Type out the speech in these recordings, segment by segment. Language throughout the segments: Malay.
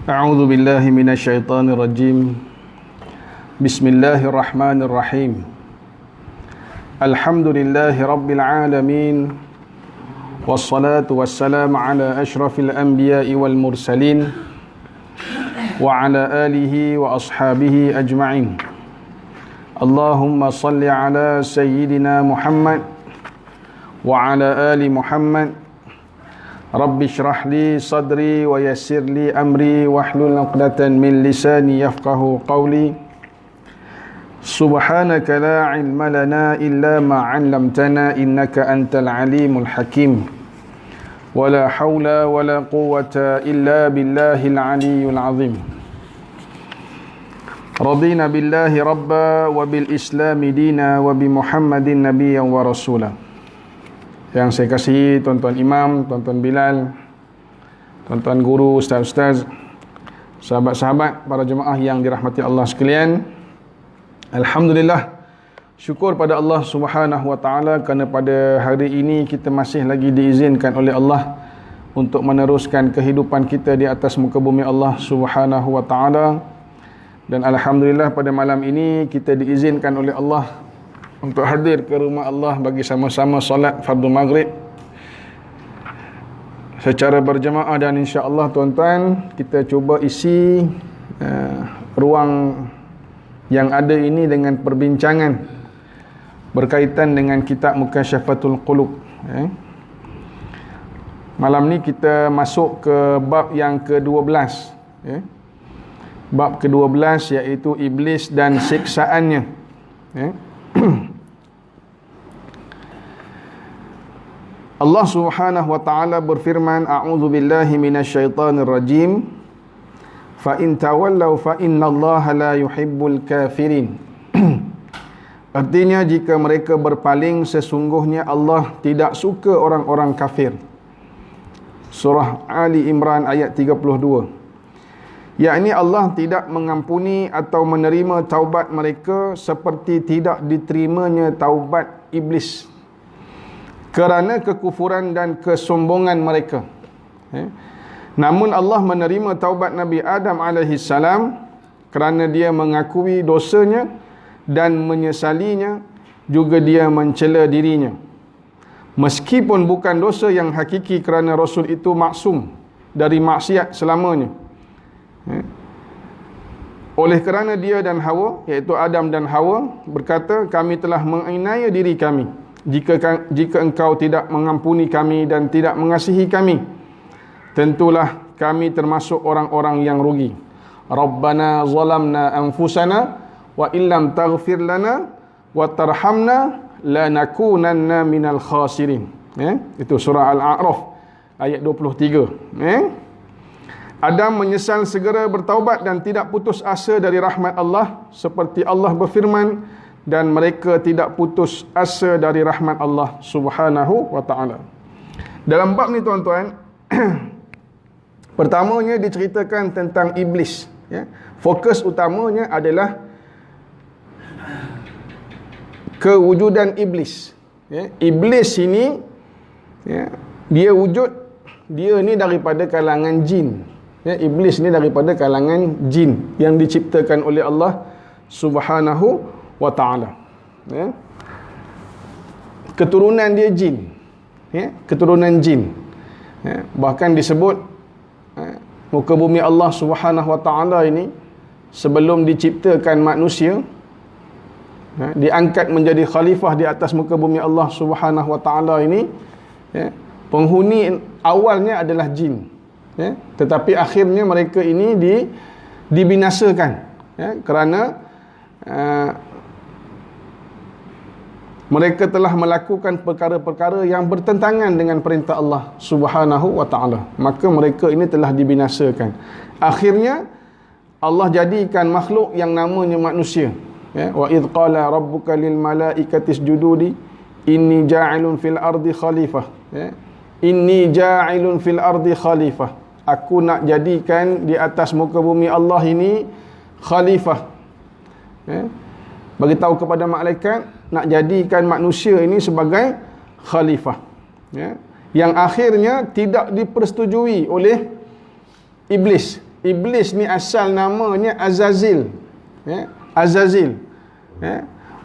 A'udzu billahi minasyaitonir rajim. Bismillahirrahmanirrahim. Alhamdulillahi rabbil alamin. Wassalatu wassalamu ala asyrafil anbiya'i wal mursalin wa ala alihi wa ashabihi ajma'in. Allahumma salli ala sayyidina Muhammad wa ala ali Muhammad. Rabbi syrah li sadri wa yassir li amri wahlul 'uqdatan min lisani yafqahu qawli. Subhanaka la ilma lana illa ma 'allamtana innaka antal alimul hakim. Wala haula wala quwwata illa billahil aliyyil azim. Radina billahi rabba wa bil islami dina wa bi Muhammadin nabiyyan wa rasulah. Yang saya kasihi tuan-tuan imam, tuan-tuan Bilal, tuan-tuan guru, ustaz-ustaz, sahabat-sahabat, para jemaah yang dirahmati Allah sekalian. Alhamdulillah, syukur pada Allah Subhanahu wa taala kerana pada hari ini kita masih lagi diizinkan oleh Allah untuk meneruskan kehidupan kita di atas muka bumi Allah Subhanahu wa taala. Dan alhamdulillah pada malam ini kita diizinkan oleh Allah untuk hadir ke rumah Allah bagi sama-sama solat fardu maghrib secara berjemaah. Dan insya-Allah tuan-tuan, kita cuba isi ruang yang ada ini dengan perbincangan berkaitan dengan kitab Mukasyafatul Qulub. Malam ni kita masuk ke bab yang ke-12, bab ke-12 iaitu iblis dan siksaannya. Allah Subhanahu wa taala berfirman, a'udzu billahi minasyaitonir rajim. Fa in tawallaw fa innallaha la yuhibbul kafirin. Artinya, jika mereka berpaling, sesungguhnya Allah tidak suka orang-orang kafir. Surah Ali Imran ayat 32. Yakni Allah tidak mengampuni atau menerima taubat mereka seperti tidak diterimanya taubat iblis kerana kekufuran dan kesombongan mereka. Namun Allah menerima taubat Nabi Adam AS kerana dia mengakui dosanya dan menyesalinya, juga dia mencela dirinya. Meskipun bukan dosa yang hakiki kerana Rasul itu maksum dari maksiat selamanya. Oleh kerana dia dan Hawa, iaitu Adam dan Hawa, berkata, kami telah menganiaya diri kami. Jika engkau tidak mengampuni kami dan tidak mengasihi kami, tentulah kami termasuk orang-orang yang rugi. Rabbana zalamna anfusana wa illam taghfir lana wa tarhamna lanakunanna minal khasirin. Itu surah Al-A'raf ayat 23. Adam menyesal segera bertaubat dan tidak putus asa dari rahmat Allah, seperti Allah berfirman, dan mereka tidak putus asa dari rahmat Allah Subhanahu wa ta'ala. Dalam bab ni tuan-tuan, pertamanya diceritakan tentang iblis. Fokus utamanya adalah kewujudan iblis. Iblis ini, dia wujud, dia ni daripada kalangan jin. Iblis ni daripada kalangan jin yang diciptakan oleh Allah Subhanahu wa ta'ala. Keturunan dia jin. Keturunan jin. Bahkan disebut muka bumi Allah Subhanahu wa ta'ala ini, sebelum diciptakan manusia, diangkat menjadi khalifah di atas muka bumi Allah Subhanahu wa taala ini, penghuni awalnya adalah jin, tetapi akhirnya mereka ini dibinasakan, kerana mereka telah melakukan perkara-perkara yang bertentangan dengan perintah Allah Subhanahu wa taala. Maka mereka ini telah dibinasakan. Akhirnya Allah jadikan makhluk yang namanya manusia. Wa idh qala rabbuka lil malaikati isjudu li inni ja'ilun fil ardi khalifah. Inni ja'ilun fil ardi khalifah. Aku nak jadikan di atas muka bumi Allah ini khalifah. Bagi tahu kepada malaikat nak jadikan manusia ini sebagai khalifah, yang akhirnya tidak dipersetujui oleh iblis. Iblis ni asal namanya Azazil, Azazil,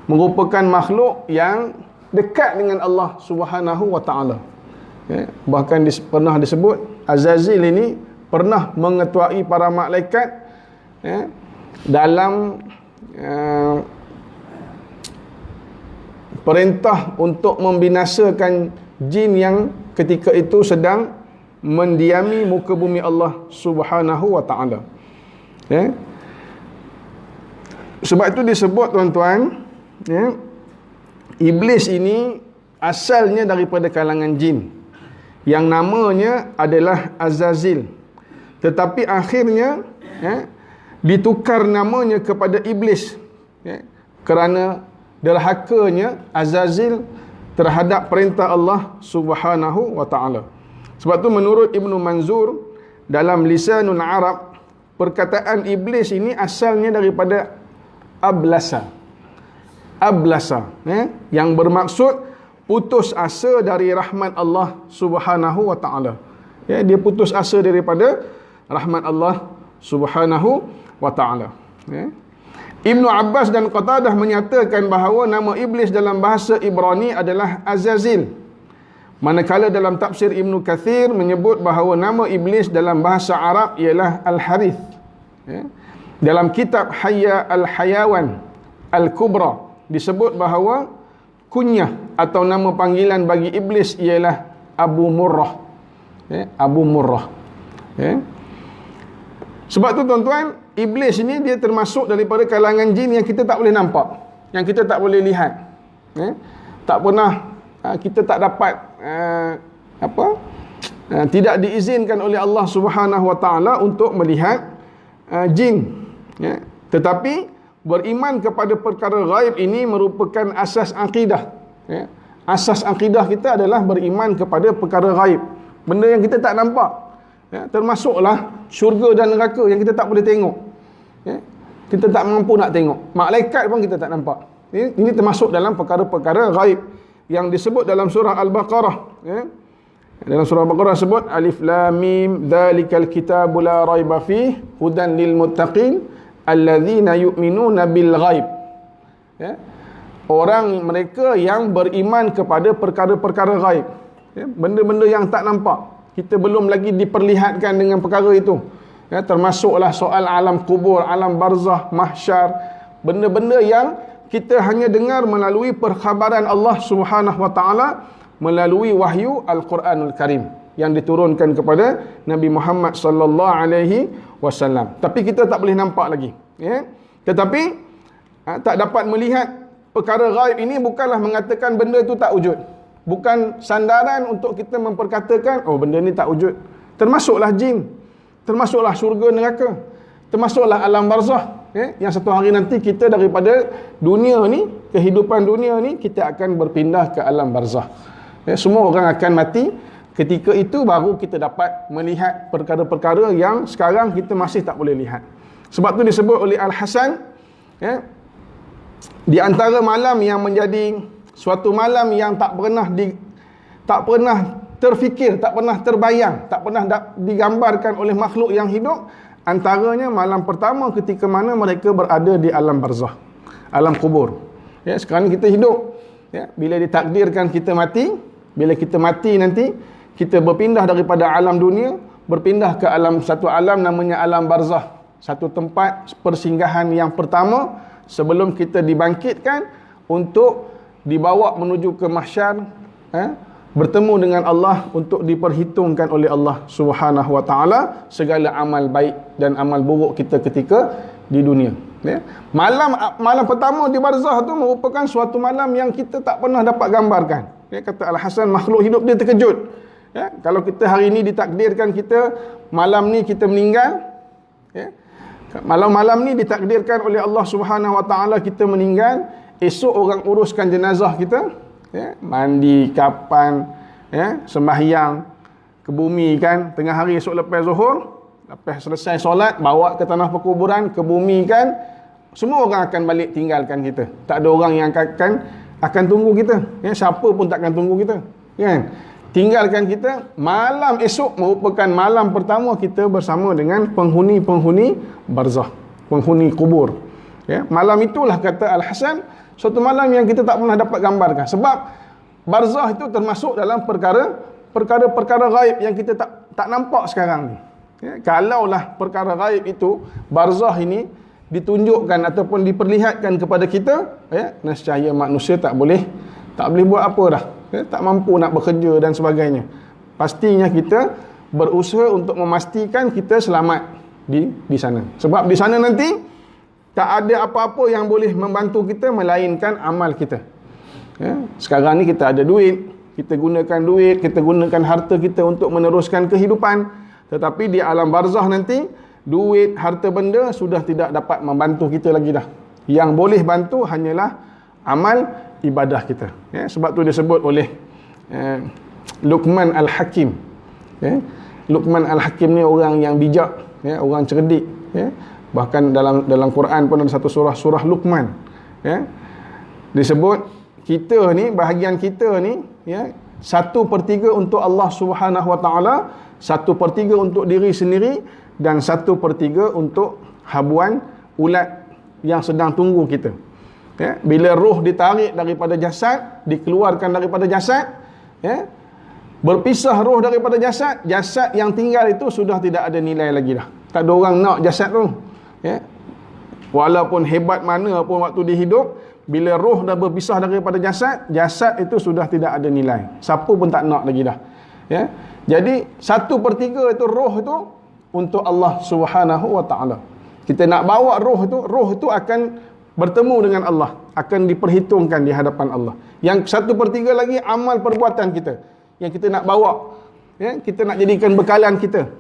merupakan makhluk yang dekat dengan Allah Subhanahu wa taala. Bahkan pernah disebut Azazil ini pernah mengetuai para malaikat dalam perintah untuk membinasakan jin yang ketika itu sedang mendiami muka bumi Allah Subhanahu wa taala. Sebab itu disebut tuan-tuan, iblis ini asalnya daripada kalangan jin yang namanya adalah Azazil, tetapi akhirnya ditukar namanya kepada iblis, kerana derhakanya Azazil terhadap perintah Allah Subhanahu wa taala. Sebab tu menurut Ibnu Manzur dalam Lisanul Arab, perkataan iblis ini asalnya daripada ablasa. Ablasa, yang bermaksud putus asa dari rahmat Allah Subhanahu wa taala. Dia putus asa daripada rahmat Allah Subhanahu wa taala. Ibnu Abbas dan Qatadah menyatakan bahawa nama iblis dalam bahasa Ibrani adalah Azazil. Manakala dalam tafsir Ibnu Kathir menyebut bahawa nama iblis dalam bahasa Arab ialah Al-Harith. Dalam kitab Hayya Al-Hayawan Al-Kubra disebut bahawa kunyah atau nama panggilan bagi iblis ialah Abu Murrah. Abu Murrah. Sebab tu tuan-tuan, iblis ini dia termasuk daripada kalangan jin yang kita tak boleh nampak, yang kita tak boleh lihat. Tak pernah, kita tak dapat tidak diizinkan oleh Allah Subhanahu wa taala untuk melihat jin. Tetapi beriman kepada perkara ghaib ini merupakan asas akidah. Asas akidah kita adalah beriman kepada perkara ghaib, benda yang kita tak nampak. Termasuklah syurga dan neraka yang kita tak boleh tengok. Kita tak mampu nak tengok. Malaikat pun kita tak nampak. Ini termasuk dalam perkara-perkara ghaib yang disebut dalam surah Al-Baqarah. Dalam surah Al-Baqarah sebut Alif Lam Mim dzalikal kitabu la raiba fihi hudan lil muttaqin alladzina yu'minuna bil ghaib. Orang mereka yang beriman kepada perkara-perkara ghaib. Benda-benda yang tak nampak, kita belum lagi diperlihatkan dengan perkara itu. Termasuklah soal alam kubur, alam barzah, mahsyar, benda-benda yang kita hanya dengar melalui perkhabaran Allah Subhanahu wa taala melalui wahyu Al-Quranul Karim yang diturunkan kepada Nabi Muhammad sallallahu alaihi wasallam. Tapi kita tak boleh nampak lagi. Tetapi tak dapat melihat perkara ghaib ini bukanlah mengatakan benda itu tak wujud. Bukan sandaran untuk kita memperkatakan oh benda ni tak wujud. Termasuklah jin, termasuklah syurga neraka, termasuklah alam barzah. Yang satu hari nanti kita daripada dunia ni, kehidupan dunia ni, kita akan berpindah ke alam barzah. Semua orang akan mati. Ketika itu baru kita dapat melihat perkara-perkara yang sekarang kita masih tak boleh lihat. Sebab tu disebut oleh Al-Hasan, di antara malam yang menjadi suatu malam yang tak pernah terfikir, tak pernah terbayang, tak pernah digambarkan oleh makhluk yang hidup, antaranya malam pertama ketika mana mereka berada di alam barzah, alam kubur. Sekarang kita hidup, bila ditakdirkan kita mati, bila kita mati nanti kita berpindah daripada alam dunia, berpindah ke satu alam namanya alam barzah, satu tempat persinggahan yang pertama sebelum kita dibangkitkan untuk dibawa menuju ke mahsyar, bertemu dengan Allah untuk diperhitungkan oleh Allah Subhanahu wa taala segala amal baik dan amal buruk kita ketika di dunia. Malam pertama di barzah tu merupakan suatu malam yang kita tak pernah dapat gambarkan. Kata Al-Hasan, makhluk hidup dia terkejut. Kalau kita hari ini ditakdirkan kita malam ni kita meninggal, malam-malam ni ditakdirkan oleh Allah Subhanahu wa taala kita meninggal, esok orang uruskan jenazah kita, mandi, kapan, sembahyang, kebumikan tengah hari esok lepas Zuhur, lepas selesai solat bawa ke tanah perkuburan, kebumikan, semua orang akan balik tinggalkan kita. Tak ada orang yang akan tunggu kita. Siapa pun takkan tunggu kita. Kan? Tinggalkan kita. Malam esok merupakan malam pertama kita bersama dengan penghuni-penghuni barzah, penghuni kubur. Malam itulah, kata Al-Hasan, suatu malam yang kita tak pernah dapat gambarkan. Sebab barzah itu termasuk dalam perkara-perkara gaib yang kita tak nampak sekarang ni. Kalaulah perkara gaib itu, barzah ini ditunjukkan ataupun diperlihatkan kepada kita, nescaya manusia tak boleh buat apa dah. Tak mampu nak bekerja dan sebagainya. Pastinya kita berusaha untuk memastikan kita selamat di sana. Sebab di sana nanti tak ada apa-apa yang boleh membantu kita melainkan amal kita. Sekarang ni kita ada duit, kita gunakan duit, kita gunakan harta kita untuk meneruskan kehidupan. Tetapi di alam barzah nanti, duit, harta benda sudah tidak dapat membantu kita lagi dah. Yang boleh bantu hanyalah amal ibadah kita. Sebab tu disebut oleh Luqman Al-Hakim. Luqman Al-Hakim ni orang yang bijak, orang cerdik. Bahkan dalam Quran pun ada satu surah Luqman. Disebut kita ni, bahagian kita ni, 1/3 untuk Allah Subhanahu wa taala, 1/3 untuk diri sendiri, dan 1/3 untuk habuan ulat yang sedang tunggu kita. Bila roh ditarik daripada jasad, dikeluarkan daripada jasad, berpisah roh daripada jasad, jasad yang tinggal itu sudah tidak ada nilai lagi dah. Tak ada orang nak jasad tu. Walaupun hebat mana pun waktu dia hidup, bila roh dah berpisah daripada jasad, jasad itu sudah tidak ada nilai. Siapa pun tak nak lagi dah. Jadi 1/3 itu roh itu untuk Allah Subhanahu wa taala. Kita nak bawa roh itu akan bertemu dengan Allah, akan diperhitungkan di hadapan Allah. Yang 1/3 lagi amal perbuatan kita yang kita nak bawa, kita nak jadikan bekalan kita,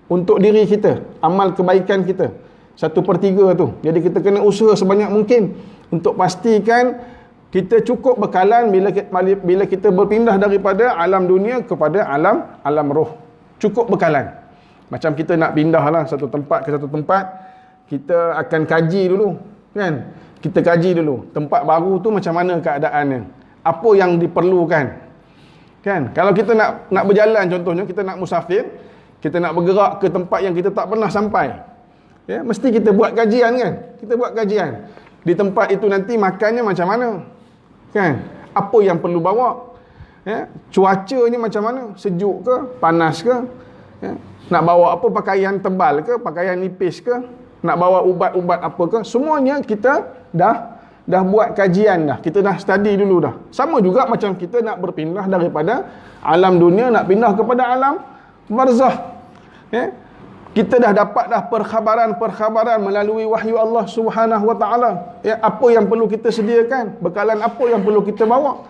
untuk diri kita, amal kebaikan kita, 1/3 tu. Jadi kita kena usaha sebanyak mungkin untuk pastikan kita cukup bekalan bila kita berpindah daripada alam dunia kepada alam roh. Cukup bekalan. Macam kita nak pindah lah satu tempat ke satu tempat, kita akan kaji dulu, kan? Kita kaji dulu tempat baru tu macam mana keadaannya, apa yang diperlukan, kan? Kalau kita nak berjalan, contohnya kita nak musafir, kita nak bergerak ke tempat yang kita tak pernah sampai, mesti kita buat kajian, kan? Kita buat kajian di tempat itu nanti makannya macam mana, kan? Apa yang perlu bawa, cuacanya macam mana, sejuk ke, panas ke, nak bawa apa, pakaian tebal ke, pakaian nipis ke, nak bawa ubat-ubat apa ke, semuanya kita dah buat kajian dah. Kita dah study dulu dah. Sama juga macam kita nak berpindah daripada alam dunia nak pindah kepada alam barzah. Kita dah dapat dah perkhabaran melalui wahyu Allah Subhanahu wa taala. Apa yang perlu kita sediakan, bekalan apa yang perlu kita bawa.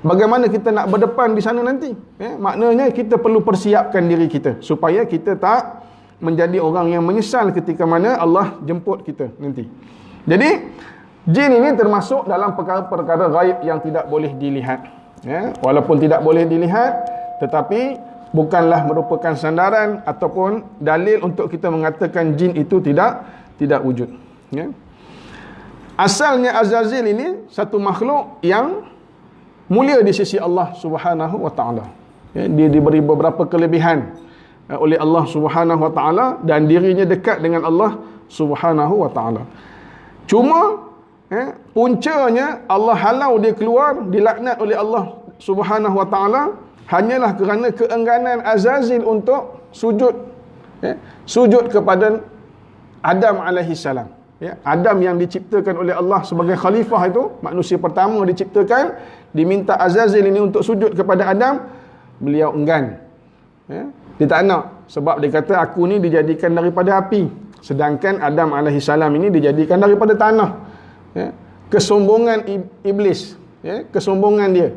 Bagaimana kita nak berdepan di sana nanti. Maknanya kita perlu persiapkan diri kita supaya kita tak menjadi orang yang menyesal ketika mana Allah jemput kita nanti. Jadi jin ini termasuk dalam perkara-perkara gaib yang tidak boleh dilihat. Walaupun tidak boleh dilihat, tetapi bukanlah merupakan sandaran ataupun dalil untuk kita mengatakan jin itu tidak wujud. Asalnya Azazil ini satu makhluk yang mulia di sisi Allah Subhanahu wa taala. Dia diberi beberapa kelebihan oleh Allah Subhanahu wa taala dan dirinya dekat dengan Allah Subhanahu wa taala. Cuma puncanya Allah halau dia keluar, dilaknat oleh Allah Subhanahu wa taala hanyalah kerana keengganan Azazil untuk sujud kepada Adam alaihi salam. Ya, Adam yang diciptakan oleh Allah sebagai khalifah itu, manusia pertama diciptakan, diminta Azazil ini untuk sujud kepada Adam, beliau enggan. Ya, dia tak nak, sebab dia kata aku ni dijadikan daripada api, sedangkan Adam AS ini dijadikan daripada tanah. Ya, kesombongan iblis, ya, kesombongan dia.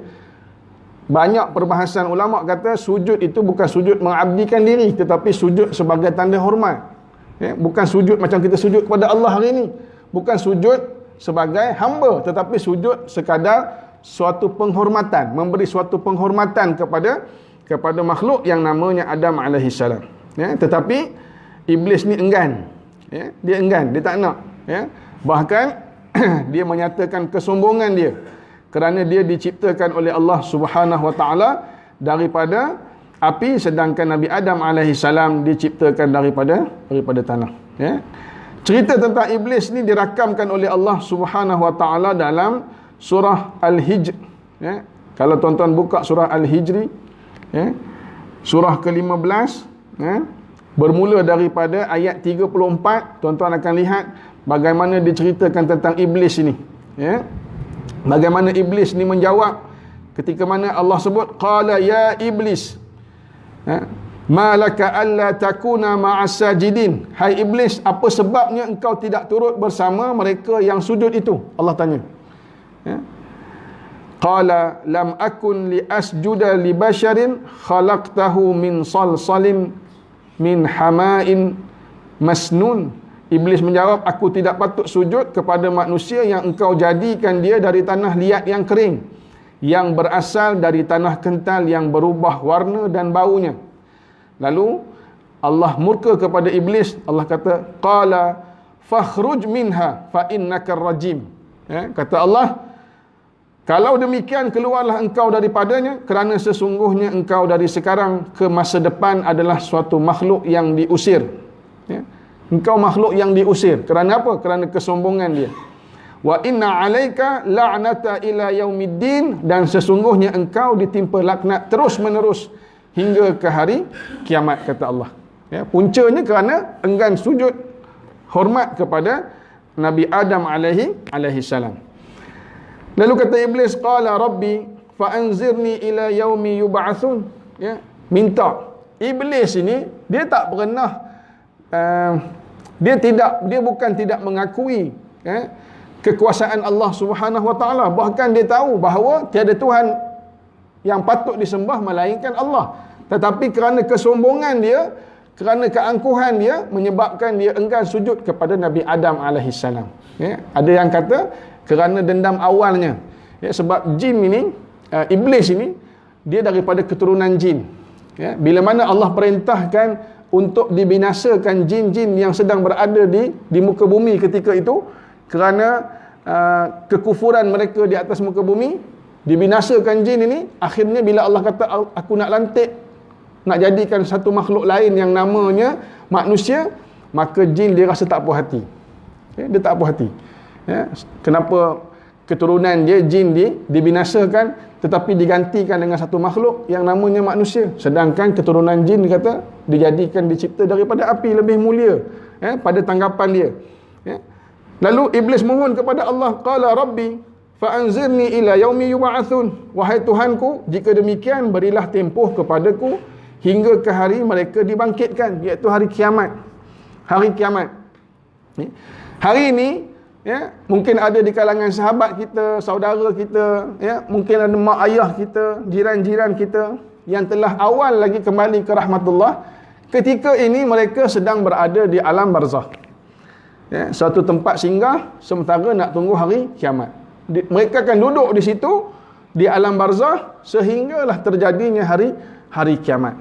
Banyak perbahasan ulama kata sujud itu bukan sujud mengabdikan diri, tetapi sujud sebagai tanda hormat. Ya, bukan sujud macam kita sujud kepada Allah hari ini, bukan sujud sebagai hamba, tetapi sujud sekadar suatu penghormatan, memberi suatu penghormatan kepada makhluk yang namanya Adam AS. Ya, tetapi iblis ni enggan. Ya, dia enggan, dia tak nak. Ya, bahkan dia menyatakan kesombongan dia kerana dia diciptakan oleh Allah Subhanahu Wa Taala daripada api, sedangkan Nabi Adam AS diciptakan daripada tanah. Ya. Cerita tentang iblis ni dirakamkan oleh Allah Subhanahu Wa Taala dalam surah Al-Hijr. Ya. Kalau tuan-tuan buka surah Al-Hijri, ya, surah ke-15, ya, bermula daripada ayat 34, tuan-tuan akan lihat bagaimana diceritakan tentang iblis ini. Ya. Bagaimana iblis ni menjawab ketika mana Allah sebut qala ya iblis, ma laka alla takuna ma'as sajidin. Hai iblis, apa sebabnya engkau tidak turut bersama mereka yang sujud itu? Allah tanya. Ya. Qala lam akun li asjuda li basharin khalaqtahu min salsalin min hama'in masnun. Iblis menjawab, aku tidak patut sujud kepada manusia yang engkau jadikan dia dari tanah liat yang kering, yang berasal dari tanah kental yang berubah warna dan baunya. Lalu Allah murka kepada iblis. Allah kata, qala fakhruj minha fa innaka rajim. Ya, kata Allah, kalau demikian keluarlah engkau daripadanya, kerana sesungguhnya engkau dari sekarang ke masa depan adalah suatu makhluk yang diusir. Ya, engkau makhluk yang diusir. Kerana apa? Kerana kesombongan dia. Wa inna alaika la'nata ila yaumiddin, dan sesungguhnya engkau ditimpa laknat terus menerus hingga ke hari kiamat, kata Allah. Ya, puncanya kerana enggan sujud hormat kepada Nabi Adam alaihi salam. Lalu kata iblis, qala rabbi fa anzirni ila yaumi yub'atsun. Ya, minta. Iblis ini dia tak pernah dia bukan tidak mengakui, ya, kekuasaan Allah Subhanahu Wa Taala. Bahkan dia tahu bahawa tiada Tuhan yang patut disembah melainkan Allah. Tetapi kerana kesombongan dia, kerana keangkuhan dia, menyebabkan dia enggan sujud kepada Nabi Adam AS. Ya, ada yang kata kerana dendam awalnya. Ya, sebab jin ini, iblis ini, dia daripada keturunan jin. Ya, bila mana Allah perintahkan untuk dibinasakan jin-jin yang sedang berada di muka bumi ketika itu, kerana kekufuran mereka di atas muka bumi, dibinasakan jin ini. Akhirnya bila Allah kata aku nak lantik, nak jadikan satu makhluk lain yang namanya manusia, maka jin dia rasa tak puas hati. Ya, dia tak puas hati. Ya, kenapa keturunan dia, jin dia, dibinasakan tetapi digantikan dengan satu makhluk yang namanya manusia, sedangkan keturunan jin kata dicipta daripada api, lebih mulia, ya, pada tanggapan dia. Ya. Lalu iblis mohon kepada Allah, qala rabbi fa anzirni ila yaumi yub'atsun. Wahai Tuhanku, jika demikian berilah tempoh kepadaku hingga ke hari mereka dibangkitkan, iaitu hari kiamat. Hari kiamat. Ya. Hari ini, ya, mungkin ada di kalangan sahabat kita, saudara kita, ya, mungkin ada mak ayah kita, jiran-jiran kita yang telah awal lagi kembali ke rahmatullah. Ketika ini mereka sedang berada di alam barzakh. Ya, satu tempat singgah sementara nak tunggu hari kiamat. Mereka akan duduk di situ di alam barzakh sehinggalah terjadinya hari kiamat.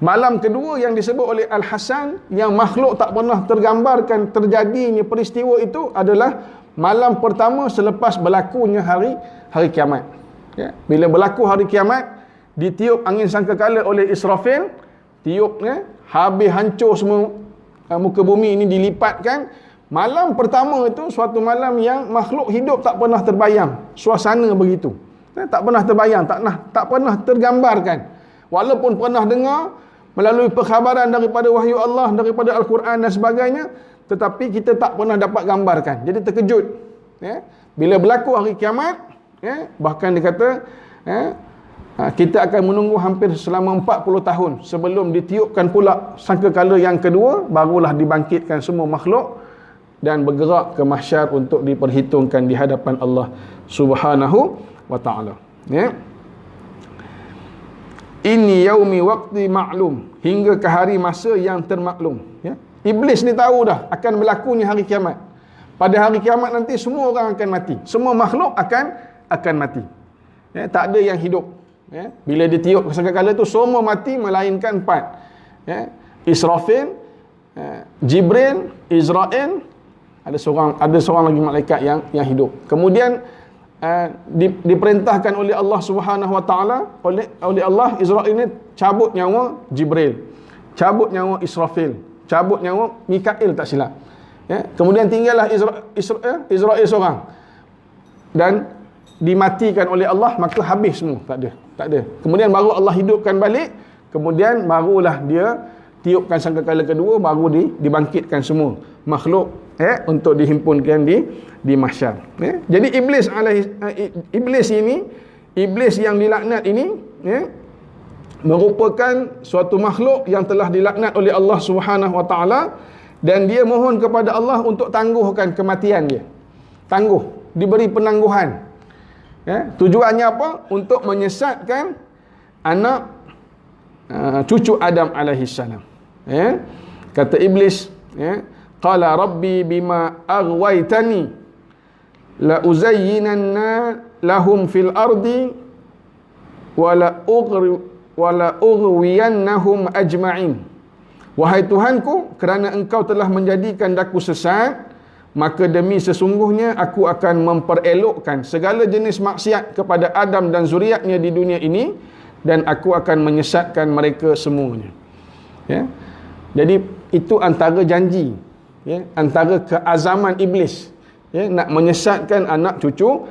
Malam kedua yang disebut oleh Al-Hasan, yang makhluk tak pernah tergambarkan terjadinya peristiwa itu, adalah malam pertama selepas berlakunya hari kiamat. Ya, bila berlaku hari kiamat, ditiup angin sangkakala oleh Israfil, tiupnya habis hancur semua muka bumi ini dilipatkan. Malam pertama itu suatu malam yang makhluk hidup tak pernah terbayang suasana begitu. Ya, tak pernah terbayang, tak pernah tergambarkan. Walaupun pernah dengar melalui perkhabaran daripada wahyu Allah, daripada Al-Quran dan sebagainya, tetapi kita tak pernah dapat gambarkan. Jadi terkejut. Ya. Bila berlaku hari kiamat, ya, bahkan dia kata, ya, kita akan menunggu hampir selama 40 tahun sebelum ditiupkan pula sangkakala yang kedua, barulah dibangkitkan semua makhluk dan bergerak ke mahsyar untuk diperhitungkan di hadapan Allah Subhanahu wa taala. Ya. Ini yaumi waqti ma'lum, hingga ke hari masa yang termaklum. Ya. Iblis ni tahu dah akan berlakunya hari kiamat. Pada hari kiamat nanti semua orang akan mati. Semua makhluk akan mati. Ya, tak ada yang hidup. Ya. Bila ditiup sangkakala tu semua mati melainkan 4. Ya. Israfil, Jibril, Israel, ada seorang lagi malaikat yang hidup. Kemudian diperintahkan oleh Allah Subhanahu wa taala, oleh Allah, Israel ini cabut nyawa Jibril, cabut nyawa Israfil, cabut nyawa Mikail tak silap. Ya, kemudian tinggallah Israel seorang dan dimatikan oleh Allah, maka habis semua, tak ada. Kemudian baru Allah hidupkan balik, kemudian barulah dia tiupkan sangkakala kedua, baru dibangkitkan semua makhluk untuk dihimpunkan di mahsyar. Ya. Jadi iblis yang dilaknat ini, ya, merupakan suatu makhluk yang telah dilaknat oleh Allah Subhanahu wa taala, dan dia mohon kepada Allah untuk tangguhkan kematian dia. Tangguh, diberi penangguhan. Ya. Tujuannya apa? Untuk menyesatkan anak cucu Adam alaihi salam. Ya. Kata iblis, ya, qala rabbi bima aghwaytani la uzayyinanna lahum fil ardi wala ughwiyannahum ajma'in. Wahai Tuhanku, kerana engkau telah menjadikan daku sesat, maka demi sesungguhnya aku akan memperelokkan segala jenis maksiat kepada Adam dan zuriatnya di dunia ini, dan aku akan menyesatkan mereka semuanya. Ya. Jadi itu antara janji, ya, antara keazaman iblis, ya, nak menyesatkan anak cucu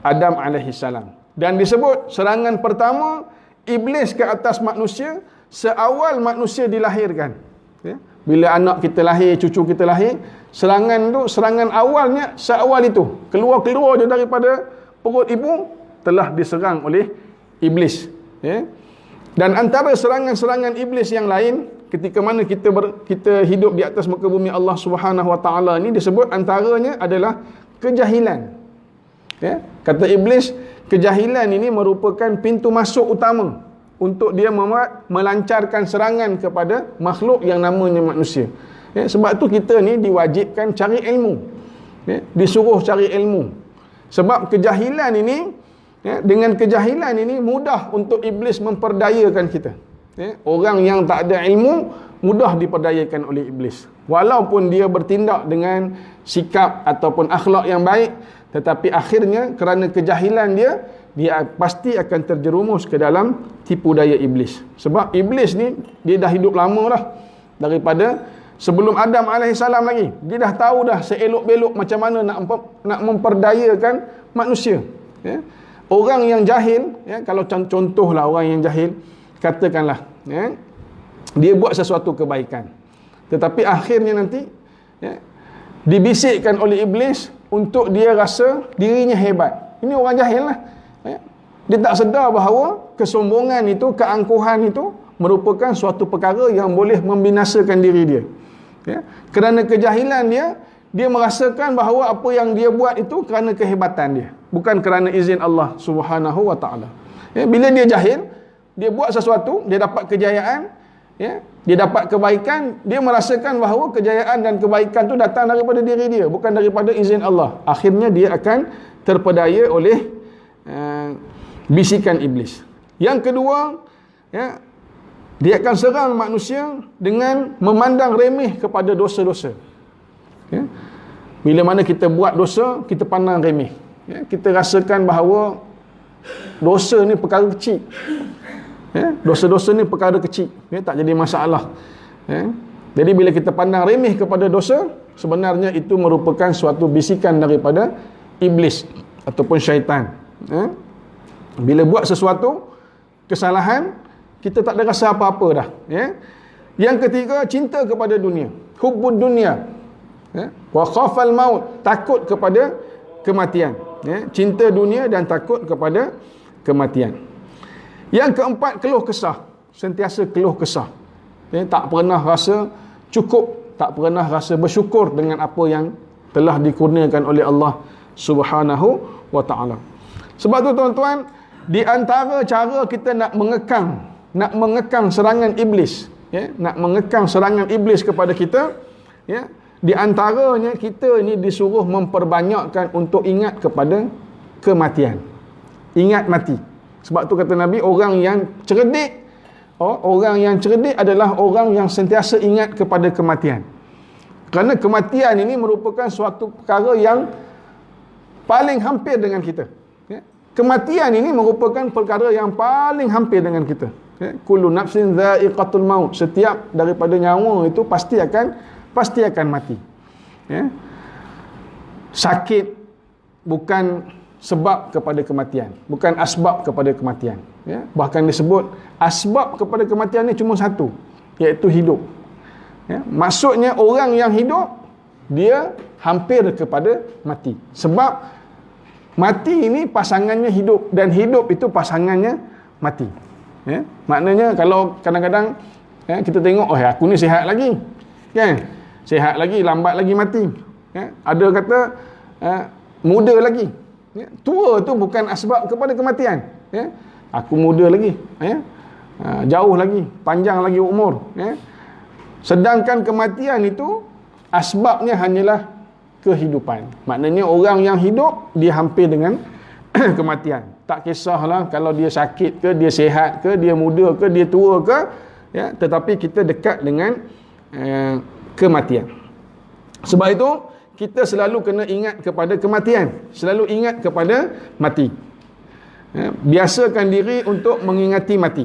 Adam alaihissalam. Dan disebut serangan pertama iblis ke atas manusia seawal manusia dilahirkan. Ya. Bila anak kita lahir, cucu kita lahir, serangan awalnya seawal itu, keluar je daripada perut ibu, telah diserang oleh iblis. Ya. Dan antara serangan-serangan iblis yang lain, ketika mana kita hidup di atas muka bumi Allah Subhanahu wa taala ini, disebut antaranya adalah kejahilan. Ya, kata iblis, kejahilan ini merupakan pintu masuk utama untuk dia melancarkan serangan kepada makhluk yang namanya manusia. Ya, sebab tu kita ni diwajibkan cari ilmu. Ya, disuruh cari ilmu. Sebab kejahilan ini, ya, dengan kejahilan ini mudah untuk iblis memperdayakan kita. Ya, orang yang tak ada ilmu mudah diperdayakan oleh iblis. Walaupun dia bertindak dengan sikap ataupun akhlak yang baik, tetapi akhirnya kerana kejahilan dia pasti akan terjerumus ke dalam tipu daya iblis. Sebab iblis ni dia dah hidup lama dah, daripada sebelum Adam alaihissalam lagi. Dia dah tahu dah seelok-belok macam mana nak memperdayakan manusia. Ya. Orang yang jahil, ya, kalau contohlah orang yang jahil, katakanlah, ya, dia buat sesuatu kebaikan, tetapi akhirnya nanti, ya, dibisikkan oleh iblis untuk dia rasa dirinya hebat. Ini orang jahil lah. Ya. Dia tak sedar bahawa kesombongan itu, keangkuhan itu merupakan suatu perkara yang boleh membinasakan diri dia. Ya. Kerana kejahilan dia merasakan bahawa apa yang dia buat itu kerana kehebatan dia, bukan kerana izin Allah Subhanahu wa taala. Ya. Bila dia jahil, dia buat sesuatu, dia dapat kejayaan, ya, dia dapat kebaikan, dia merasakan bahawa kejayaan dan kebaikan tu datang daripada diri dia, bukan daripada izin Allah. Akhirnya dia akan terpedaya oleh bisikan iblis. Yang kedua, ya, dia akan serang manusia dengan memandang remeh kepada dosa-dosa. Ya. Bila mana kita buat dosa, kita pandang remeh. Ya. Kita rasakan bahawa dosa ni perkara kecil. Ya. Dosa-dosa ni perkara kecil. Ya. Tak jadi masalah. Ya. Jadi bila kita pandang remeh kepada dosa, sebenarnya itu merupakan suatu bisikan daripada iblis ataupun syaitan. Ya. Bila buat sesuatu kesalahan, kita tak ada rasa apa-apa dah. Ya. Yang ketiga, cinta kepada dunia. Hubbud dunia. Ya. Wa khafal maut, takut kepada kematian. Ya. Cinta dunia dan takut kepada kematian. Yang keempat, keluh kesah. Sentiasa keluh kesah. Ya. Tak pernah rasa cukup, tak pernah rasa bersyukur dengan apa yang telah dikurniakan oleh Allah Subhanahu wa ta'ala. Sebab tu tuan-tuan, di antara cara kita nak mengekang serangan iblis, ya, nak mengekang serangan iblis kepada kita, ya, di antaranya kita ni disuruh memperbanyakkan untuk ingat kepada kematian. Ingat mati. Sebab tu kata Nabi, orang yang cerdik adalah orang yang sentiasa ingat kepada kematian. Kerana kematian ini merupakan suatu perkara yang paling hampir dengan kita. Ya. Kematian ini merupakan perkara yang paling hampir dengan kita. Ya. Kullu nafsin dha'iqatul maut. Setiap daripada nyawa itu pasti akan mati. Ya. Sakit bukan sebab kepada kematian, bukan asbab kepada kematian. Ya. Bahkan disebut asbab kepada kematian ini cuma satu, iaitu hidup. Ya. Maksudnya orang yang hidup, dia hampir kepada mati. Sebab mati ini pasangannya hidup, dan hidup itu pasangannya mati. Ya. Maknanya kalau kadang-kadang kita tengok, aku ni sihat lagi, kan? Sihat lagi, lambat lagi mati. Ya. Ada kata muda lagi. Ya. Tua tu bukan asbab kepada kematian. Ya. Aku muda lagi, ya. Jauh lagi, panjang lagi umur. Ya. Sedangkan kematian itu asbabnya hanyalah kehidupan. Maknanya orang yang hidup, dia hampir dengan kematian. Tak kisahlah kalau dia sakit ke, dia sihat ke, dia muda ke, dia tua ke, ya, tetapi kita dekat dengan kematian. Sebab itu kita selalu kena ingat kepada kematian, selalu ingat kepada mati. Ya, biasakan diri untuk mengingati mati.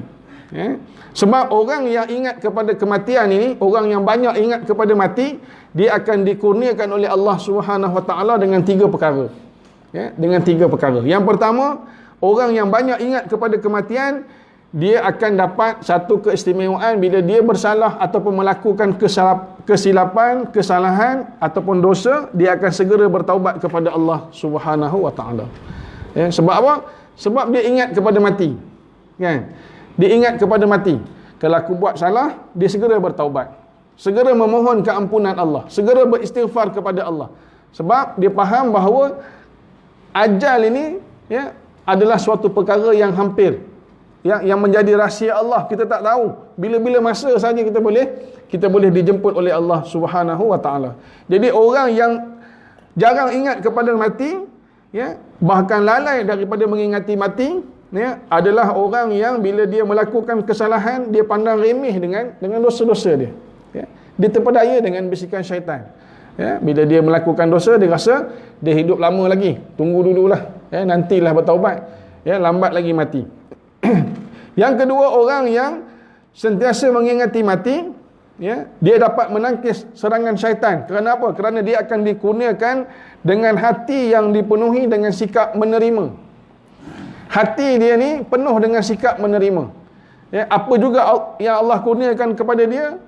Ya. Sebab orang yang ingat kepada kematian ini, orang yang banyak ingat kepada mati, dia akan dikurniakan oleh Allah Subhanahu wa ta'ala dengan 3 perkara. Ya, dengan 3 perkara. Yang pertama, orang yang banyak ingat kepada kematian, dia akan dapat satu keistimewaan bila dia bersalah ataupun melakukan kesalahan ataupun dosa, dia akan segera bertaubat kepada Allah Subhanahu wa ta'ala. Ya, sebab apa? Sebab dia ingat kepada mati. Kan? Dia ingat kepada mati. Kalau aku buat salah, dia segera bertaubat, segera memohon keampunan Allah, segera beristighfar kepada Allah. Sebab dia faham bahawa ajal ini, ya, adalah suatu perkara yang hampir, yang menjadi rahsia Allah. Kita tak tahu bila-bila masa saja kita boleh dijemput oleh Allah Subhanahu wa ta'ala. Jadi orang yang jarang ingat kepada mati, ya, bahkan lalai daripada mengingati mati, ya, adalah orang yang bila dia melakukan kesalahan, dia pandang remeh dengan dosa-dosa dia. Ya. Dia terpedaya dengan bisikan syaitan. Ya. Bila dia melakukan dosa, dia rasa dia hidup lama lagi, tunggu dululah, ya, nantilah bertaubat, ya, lambat lagi mati. Yang kedua, orang yang sentiasa mengingati mati, ya, dia dapat menangkis serangan syaitan. Kerana apa? Kerana dia akan dikurniakan dengan hati yang dipenuhi dengan sikap menerima. Hati dia ni penuh dengan sikap menerima. Ya, apa juga yang Allah kurniakan kepada dia,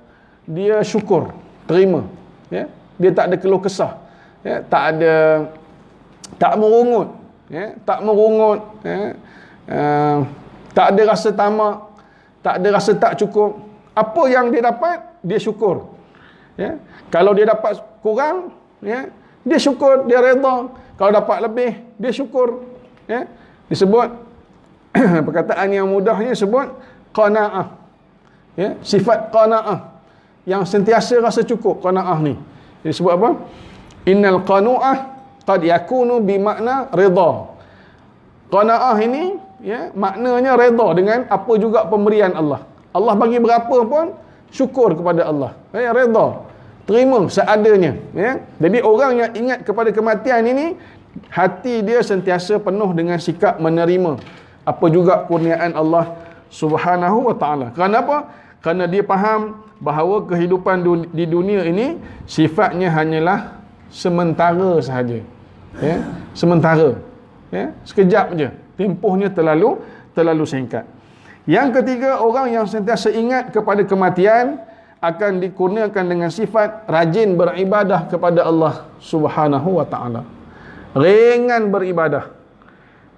dia syukur, terima. Ya, dia tak ada keluh kesah. Ya, tak merungut. Ya, tak merungut. Ya, tak ada rasa tamak, tak ada rasa tak cukup. Apa yang dia dapat, dia syukur. Ya, kalau dia dapat kurang, ya, dia syukur, dia redha. Kalau dapat lebih, dia syukur. Ya. Disebut perkataan yang mudahnya sebut qanaah. Ya, sifat qanaah yang sentiasa rasa cukup, qanaah ni. Dia sebut apa? Innal qanu'ah qad yakunu bi makna redha. Qanaah ini, ya, maknanya redha dengan apa juga pemberian Allah. Allah bagi berapa pun syukur kepada Allah. Ya, redha, terima seadanya. Ya. Jadi orang yang ingat kepada kematian ini, hati dia sentiasa penuh dengan sikap menerima apa juga kurniaan Allah Subhanahu wa ta'ala. Kerana apa? Kerana dia faham bahawa kehidupan di dunia ini sifatnya hanyalah sementara sahaja. Ya, sementara. Ya, sekejap je. Tempohnya terlalu singkat. Yang ketiga, orang yang sentiasa ingat kepada kematian akan dikurniakan dengan sifat rajin beribadah kepada Allah Subhanahu wa taala. Ringan beribadah.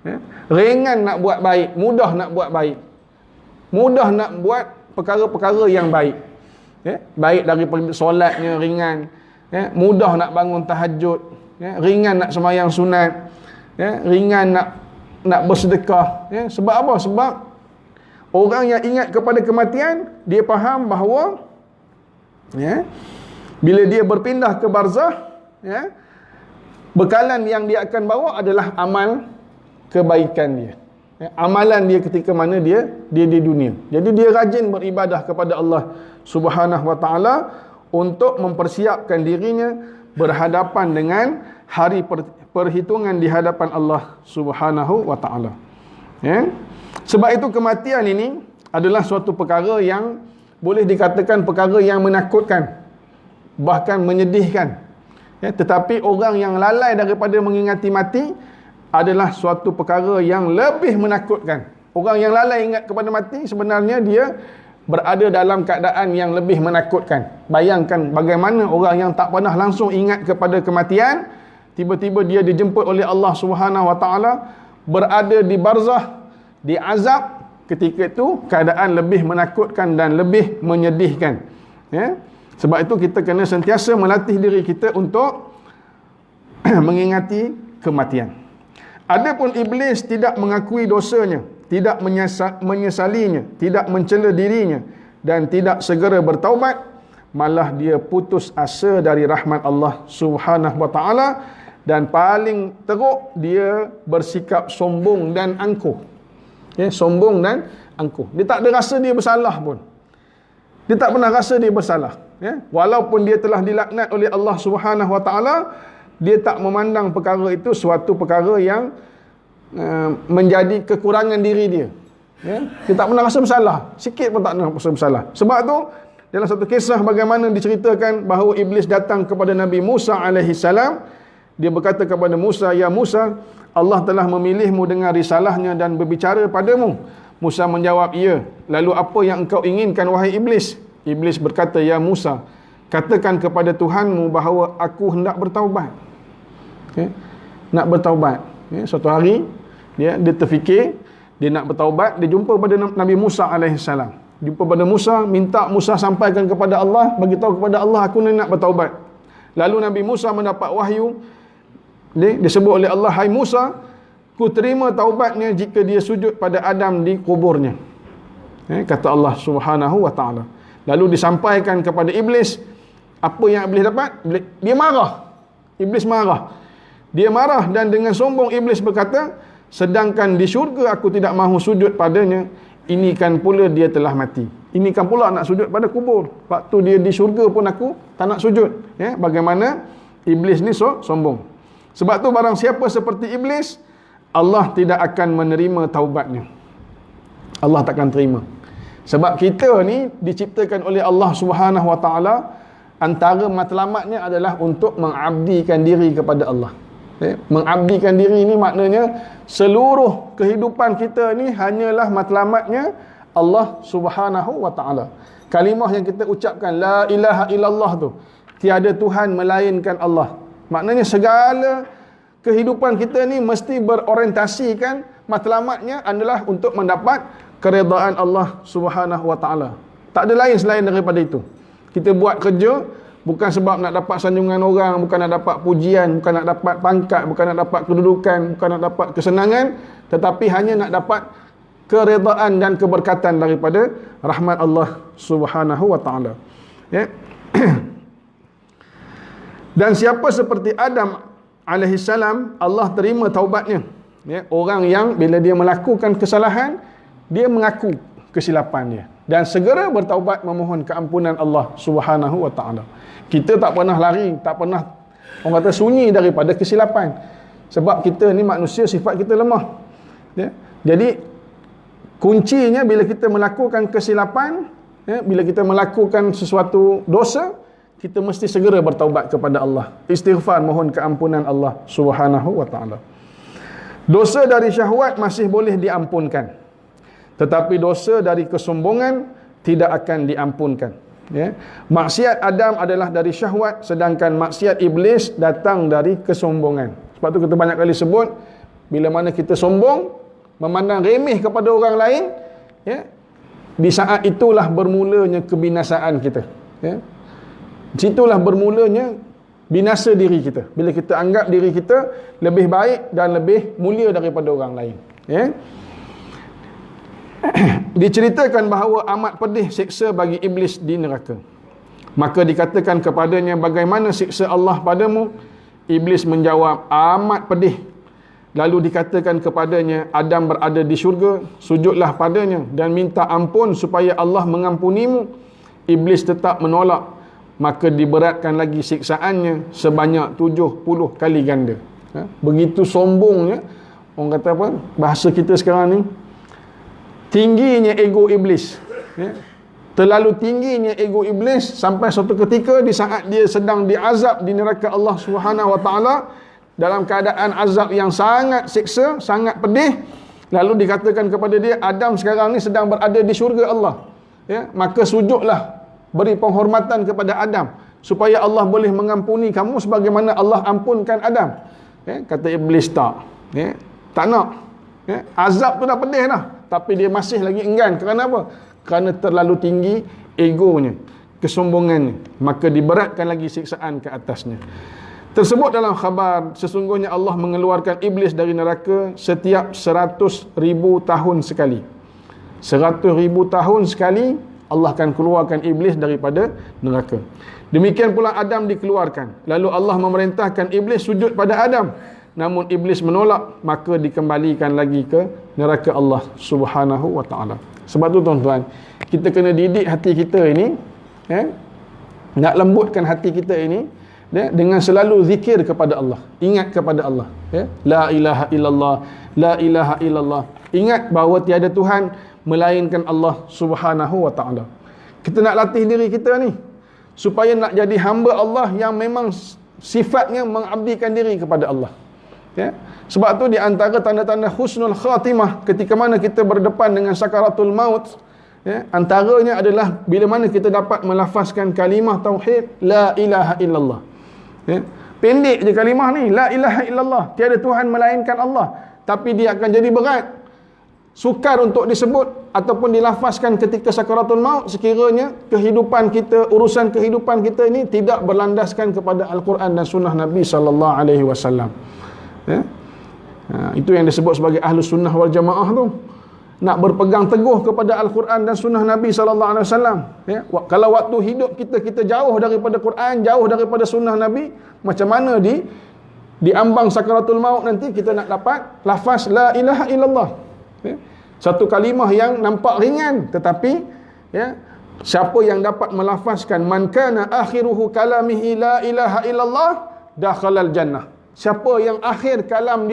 Ya? Ringan nak buat baik, mudah nak buat baik. Mudah nak buat perkara-perkara yang baik. Ya? Baik daripada solatnya ringan. Ya? Mudah nak bangun tahajud. Ya? Ringan nak sembahyang sunat. Ya? Ringan nak bersedekah. Ya? Sebab apa? Sebab orang yang ingat kepada kematian, dia faham bahawa ya, bila dia berpindah ke barzah, ya, bekalan yang dia akan bawa adalah amal kebaikan dia. Ya, amalan dia ketika mana dia di dunia. Jadi dia rajin beribadah kepada Allah Subhanahu wa taala untuk mempersiapkan dirinya berhadapan dengan hari perhitungan di hadapan Allah Subhanahu wa taala. Ya. Sebab itu kematian ini adalah suatu perkara yang boleh dikatakan perkara yang menakutkan, bahkan menyedihkan. Ya, tetapi orang yang lalai daripada mengingati mati adalah suatu perkara yang lebih menakutkan. Orang yang lalai ingat kepada mati, sebenarnya dia berada dalam keadaan yang lebih menakutkan. Bayangkan bagaimana orang yang tak pernah langsung ingat kepada kematian, tiba-tiba dia dijemput oleh Allah Subhanahu wa taala, berada di barzah, di azab. Ketika itu keadaan lebih menakutkan dan lebih menyedihkan. Ya? Sebab itu kita kena sentiasa melatih diri kita untuk mengingati kematian. Adapun iblis tidak mengakui dosanya, tidak menyesalinya, tidak mencela dirinya dan tidak segera bertaubat, malah dia putus asa dari rahmat Allah Subhanahu wa taala dan paling teruk dia bersikap sombong dan angkuh. Ya, sombong dan angkuh. Dia tak ada rasa dia bersalah pun. Dia tak pernah rasa dia bersalah. Ya, walaupun dia telah dilaknat oleh Allah Subhanahu wa taala, dia tak memandang perkara itu suatu perkara yang menjadi kekurangan diri dia. Ya, dia tak pernah rasa bersalah. Sikit pun tak pernah rasa bersalah. Sebab tu dalam satu kisah bagaimana diceritakan bahawa iblis datang kepada Nabi Musa alaihi salam, dia berkata kepada Musa, "Ya Musa, Allah telah memilihmu dengan risalahnya dan berbicara padamu." Musa menjawab, "Ya." "Lalu apa yang engkau inginkan wahai iblis?" Iblis berkata, "Ya Musa, katakan kepada Tuhanmu bahawa aku hendak bertaubat." Okay? Nak bertaubat. Suatu hari dia terfikir dia nak bertaubat, dia jumpa pada Nabi Musa alaihi salam. Jumpa pada Musa, minta Musa sampaikan kepada Allah, bagi tahu kepada Allah aku nak bertaubat. Lalu Nabi Musa mendapat wahyu, disebut oleh Allah, "Hai Musa, ku terima taubatnya jika dia sujud pada Adam di kuburnya." Kata Allah Subhanahu wa taala. Lalu disampaikan kepada iblis. Apa yang iblis dapat? Dia marah. Iblis marah. Dia marah dan dengan sombong iblis berkata, "Sedangkan di syurga aku tidak mahu sujud padanya, ini kan pula dia telah mati. Ini kan pula nak sujud pada kubur. Waktu dia di syurga pun aku tak nak sujud." Ya, bagaimana iblis ni sombong. Sebab tu barang siapa seperti iblis, Allah tidak akan menerima taubatnya. Allah takkan terima. Sebab kita ni diciptakan oleh Allah Subhanahu wa taala, antara matlamatnya adalah untuk mengabdikan diri kepada Allah. Mengabdikan diri ni maknanya seluruh kehidupan kita ni hanyalah matlamatnya Allah Subhanahu wa taala. Kalimah yang kita ucapkan, la ilaha illallah tu, tiada Tuhan melainkan Allah. Maknanya segala kehidupan kita ni mesti berorientasikan matlamatnya adalah untuk mendapat keredaan Allah Subhanahu wa taala. Tak ada lain selain daripada itu. Kita buat kerja bukan sebab nak dapat sanjungan orang, bukan nak dapat pujian, bukan nak dapat pangkat, bukan nak dapat kedudukan, bukan nak dapat kesenangan, tetapi hanya nak dapat keredaan dan keberkatan daripada rahmat Allah Subhanahu wa taala. Ya. Dan siapa seperti Adam alaihi salam, Allah terima taubatnya. Ya, orang yang bila dia melakukan kesalahan, dia mengaku kesilapan dia dan segera bertaubat memohon keampunan Allah Subhanahu wa taala. Kita tak pernah lari, tak pernah orang kata sunyi daripada kesilapan. Sebab kita ni manusia, sifat kita lemah. Ya. Jadi kuncinya bila kita melakukan kesilapan, ya, bila kita melakukan sesuatu dosa, kita mesti segera bertaubat kepada Allah. Istighfar, mohon keampunan Allah Subhanahu wa taala. Dosa dari syahwat masih boleh diampunkan. Tetapi dosa dari kesombongan tidak akan diampunkan. Ya. Maksiat Adam adalah dari syahwat, sedangkan maksiat iblis datang dari kesombongan. Sebab tu kita banyak kali sebut, bila mana kita sombong, memandang remeh kepada orang lain, ya, di saat itulah bermulanya kebinasaan kita. Ya. Situlah bermulanya binasa diri kita. Bila kita anggap diri kita lebih baik dan lebih mulia daripada orang lain. Ya. Diceritakan bahawa amat pedih siksa bagi iblis di neraka. Maka dikatakan kepadanya, bagaimana siksa Allah padamu? Iblis menjawab, amat pedih. Lalu dikatakan kepadanya, Adam berada di syurga, sujudlah padanya dan minta ampun supaya Allah mengampunimu. Iblis tetap menolak, maka diberatkan lagi siksaannya sebanyak 70 kali ganda. Begitu sombongnya, orang kata apa, bahasa kita sekarang ni, tingginya ego iblis. Ya. Terlalu tingginya ego iblis sampai suatu ketika di saat dia sedang diazab di neraka Allah Subhanahu Wa Taala dalam keadaan azab yang sangat siksa, sangat pedih, lalu dikatakan kepada dia, Adam sekarang ni sedang berada di syurga Allah. Ya, maka sujudlah, beri penghormatan kepada Adam supaya Allah boleh mengampuni kamu sebagaimana Allah ampunkan Adam. Ya, kata iblis tak. Ya, tak nak. Ya, azab tu dah pedih dah. Tapi dia masih lagi enggan. Kerana apa? Kerana terlalu tinggi egonya, kesombongannya. Maka diberatkan lagi siksaan ke atasnya. Tersebut dalam khabar, sesungguhnya Allah mengeluarkan iblis dari neraka setiap 100,000 tahun sekali. 100,000 tahun sekali Allah akan keluarkan iblis daripada neraka. Demikian pula Adam dikeluarkan. Lalu Allah memerintahkan iblis sujud pada Adam. Namun iblis menolak, maka dikembalikan lagi ke neraka Allah Subhanahu Wa Taala. Sebab tu tuan-tuan, kita kena didik hati kita ini, ya, nak lembutkan hati kita ini, ya, dengan selalu zikir kepada Allah, ingat kepada Allah, ya. La ilaha illallah, la ilaha illallah. Ingat bahawa tiada Tuhan melainkan Allah Subhanahu Wa Taala. Kita nak latih diri kita ni supaya nak jadi hamba Allah yang memang sifatnya mengabdikan diri kepada Allah. Ya. Sebab tu di antara tanda-tanda husnul khatimah ketika mana kita berdepan dengan sakaratul maut, ya, antaranya adalah bila mana kita dapat melafazkan kalimah tauhid la ilaha illallah. Ya. Pendek je kalimah ni, la ilaha illallah, tiada Tuhan melainkan Allah, tapi dia akan jadi berat, sukar untuk disebut ataupun dilafazkan ketika sakaratul maut sekiranya kehidupan kita, urusan kehidupan kita ini tidak berlandaskan kepada Al-Quran dan sunnah Nabi sallallahu alaihi wasallam. Ya. Itu yang disebut sebagai ahlus sunnah wal jamaah tu. Nak berpegang teguh kepada Al-Quran dan sunnah Nabi sallallahu alaihi wasallam. Ya. Kalau waktu hidup kita jauh daripada Quran, jauh daripada sunnah Nabi, macam mana di ambang sakaratul maut nanti kita nak dapat lafaz la ilaha illallah. Ya. Satu kalimah yang nampak ringan, tetapi, ya, siapa yang dapat melafazkan man kana akhiruhu kalamihi la ilaha illallah dakhalal jannah. Siapa yang akhir kalam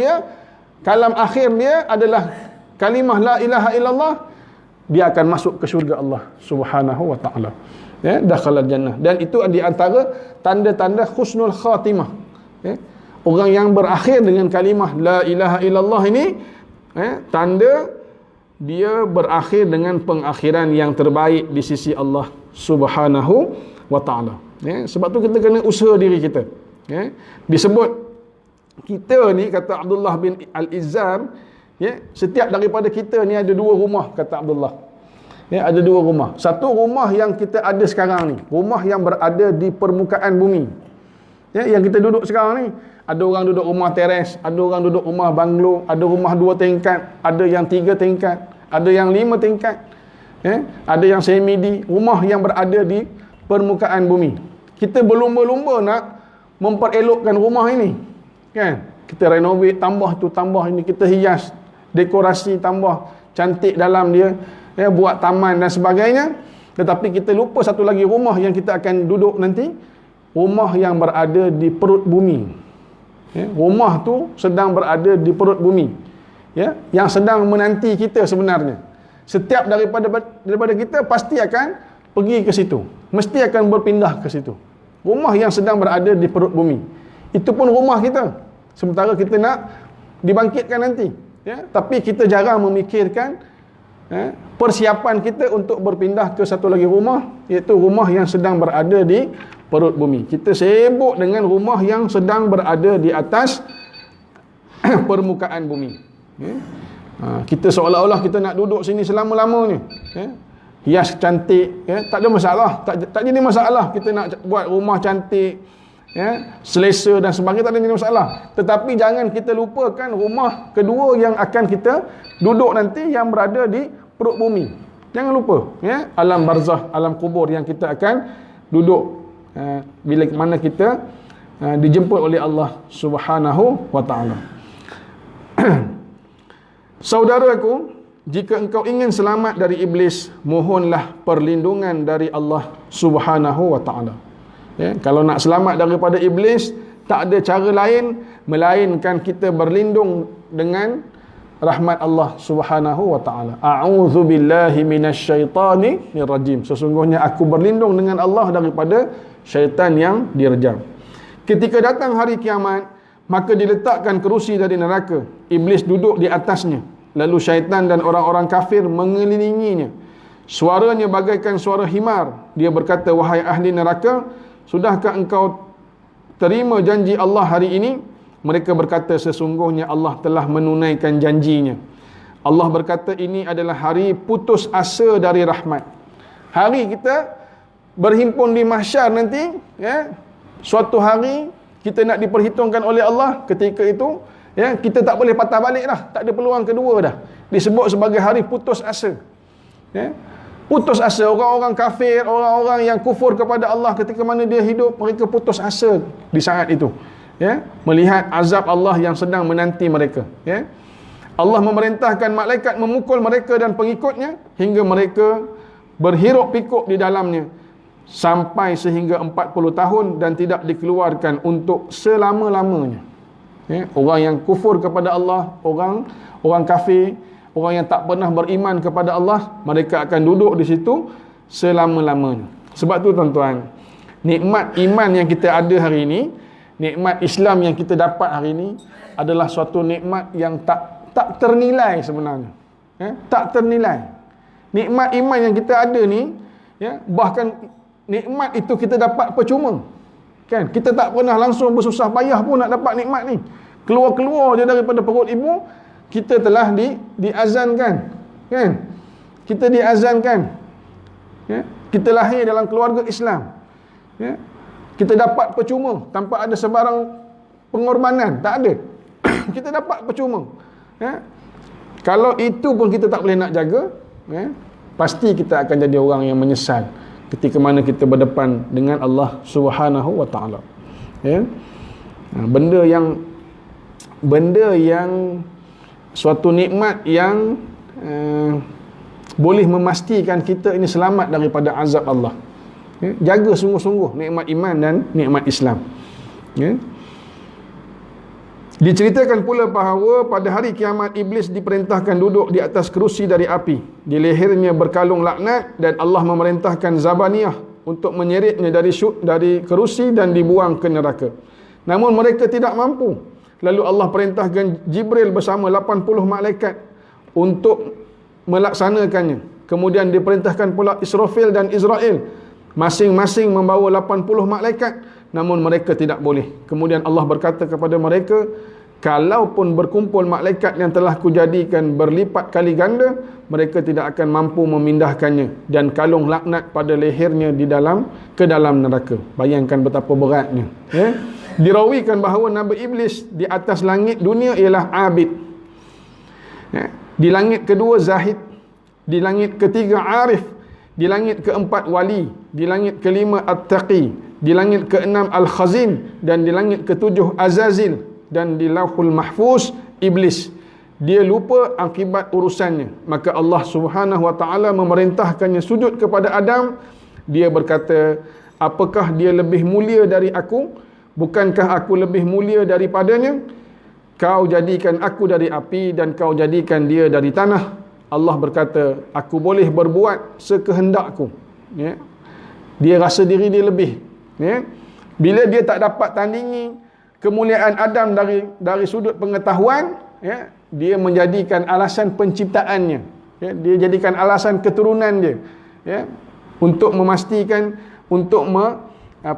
akhir dia adalah kalimah la ilaha illallah, dia akan masuk ke syurga Allah Subhanahu Wa Taala. Ya, dakhalal jannah. Dan itu di antara tanda-tanda husnul khatimah. Ya. Orang yang berakhir dengan kalimah la ilaha illallah ini, ya, tanda dia berakhir dengan pengakhiran yang terbaik di sisi Allah Subhanahu Wa Taala. Ya, sebab tu kita kena usaha diri kita. Ya. Disebut kita ni, kata Abdullah bin Al-Izzar, ya, setiap daripada kita ni ada dua rumah, kata Abdullah. Ya, ada dua rumah. Satu rumah yang kita ada sekarang ni, rumah yang berada di permukaan bumi. Ya, yang kita duduk sekarang ni, ada orang duduk rumah teres, ada orang duduk rumah banglo, ada rumah 2 tingkat, ada yang 3 tingkat, ada yang 5 tingkat. Ya, ada yang semidi, rumah yang berada di permukaan bumi. Kita berlumba-lumba nak memperelokkan rumah ini. Kan? Kita renovate, tambah tu, tambah ini, kita hias, dekorasi, tambah cantik dalam dia, ya, buat taman dan sebagainya. Tetapi kita lupa satu lagi rumah yang kita akan duduk nanti, rumah yang berada di perut bumi. Ya, rumah tu sedang berada di perut bumi. Ya, yang sedang menanti kita sebenarnya. Setiap daripada kita pasti akan pergi ke situ. Mesti akan berpindah ke situ. Rumah yang sedang berada di perut bumi. Itu pun rumah kita. Sementara kita nak dibangkitkan nanti. Ya? Tapi kita jarang memikirkan persiapan kita untuk berpindah ke satu lagi rumah, iaitu rumah yang sedang berada di perut bumi. Kita sibuk dengan rumah yang sedang berada di atas permukaan bumi. Kita seolah-olah kita nak duduk sini selama-lamanya. Hias cantik, tak ada masalah, tak jadi masalah. Kita nak buat rumah cantik, selesa dan sebagainya, tak ada jadi masalah. Tetapi jangan kita lupakan rumah kedua yang akan kita duduk nanti, yang berada di perut bumi. Jangan lupa, alam barzah, alam kubur yang kita akan duduk bila mana kita dijemput oleh Allah Subhanahu wa taala. Saudaraku, jika engkau ingin selamat dari iblis, mohonlah perlindungan dari Allah Subhanahu wa taala. Kalau nak selamat daripada iblis, tak ada cara lain melainkan kita berlindung dengan rahmat Allah Subhanahu wa taala. A'udzu billahi minasyaitonir rajim. Sesungguhnya aku berlindung dengan Allah daripada syaitan yang direjam. Ketika datang hari kiamat, maka diletakkan kerusi dari neraka. Iblis duduk di atasnya. Lalu syaitan dan orang-orang kafir mengelilinginya. Suaranya bagaikan suara himar. Dia berkata, wahai ahli neraka, sudahkah engkau terima janji Allah hari ini? Mereka berkata, sesungguhnya Allah telah menunaikan janjinya. Allah berkata, ini adalah hari putus asa dari rahmat. Hari kita berhimpun di mahsyar nanti, suatu hari kita nak diperhitungkan oleh Allah. Ketika itu, kita tak boleh patah balik dah, tak ada peluang kedua dah. Disebut sebagai hari putus asa. Putus asa. Orang-orang kafir, orang-orang yang kufur kepada Allah, ketika mana dia hidup, mereka putus asa di saat itu, melihat azab Allah yang sedang menanti mereka. Allah memerintahkan malaikat memukul mereka dan pengikutnya hingga mereka berhiruk pikuk di dalamnya sampai sehingga 40 tahun dan tidak dikeluarkan untuk selama-lamanya. Orang yang kufur kepada Allah, orang kafir, orang yang tak pernah beriman kepada Allah, mereka akan duduk di situ selama-lamanya. Sebab tu tuan-tuan, nikmat iman yang kita ada hari ini, nikmat Islam yang kita dapat hari ini adalah suatu nikmat yang tak ternilai sebenarnya. Tak ternilai. Nikmat iman yang kita ada ni, bahkan nikmat itu kita dapat percuma. Kan? Kita tak pernah langsung bersusah payah pun nak dapat nikmat ni. Keluar-keluar je daripada perut ibu, kita telah diazankan. Kan? Kita diazankan. Kita lahir dalam keluarga Islam. Kita dapat percuma tanpa ada sebarang pengorbanan, tak ada. Kita dapat percuma. Kalau itu pun kita tak boleh nak jaga, pasti kita akan jadi orang yang menyesal ketika mana kita berdepan dengan Allah Subhanahu wa taala. Benda yang suatu nikmat yang boleh memastikan kita ini selamat daripada azab Allah. Jaga sungguh-sungguh nikmat iman dan nikmat Islam. Diceritakan pula bahawa pada hari kiamat iblis diperintahkan duduk di atas kerusi dari api. Di lehernya berkalung laknat dan Allah memerintahkan Zabaniyah untuk menyeritnya dari kerusi dan dibuang ke neraka. Namun mereka tidak mampu. Lalu Allah perintahkan Jibril bersama 80 malaikat untuk melaksanakannya. Kemudian diperintahkan pula Israfil dan Israel, masing-masing membawa 80 malaikat, namun mereka tidak boleh. Kemudian Allah berkata kepada mereka, kalaupun berkumpul malaikat yang telah kujadikan berlipat kali ganda, mereka tidak akan mampu memindahkannya, dan kalung laknat pada lehernya ke dalam neraka. Bayangkan betapa beratnya. Dirawikan bahawa Nabi Iblis di atas langit dunia ialah abid, di langit kedua zahid, di langit ketiga arif, di langit keempat wali, di langit kelima at-taqi, di langit keenam al-khazin, dan di langit ketujuh azazil, dan di lauhul mahfuz iblis. Dia lupa akibat urusannya. Maka Allah Subhanahu wa taala memerintahkannya sujud kepada Adam. Dia berkata, apakah dia lebih mulia dari aku? Bukankah aku lebih mulia daripadanya? Kau jadikan aku dari api dan kau jadikan dia dari tanah. Allah berkata, aku boleh berbuat sekehendakku. Dia rasa diri dia lebih. Bila dia tak dapat tandingi kemuliaan Adam dari sudut pengetahuan, dia menjadikan alasan penciptaannya. Ya, dia jadikan alasan keturunan dia, ya, untuk memastikan, untuk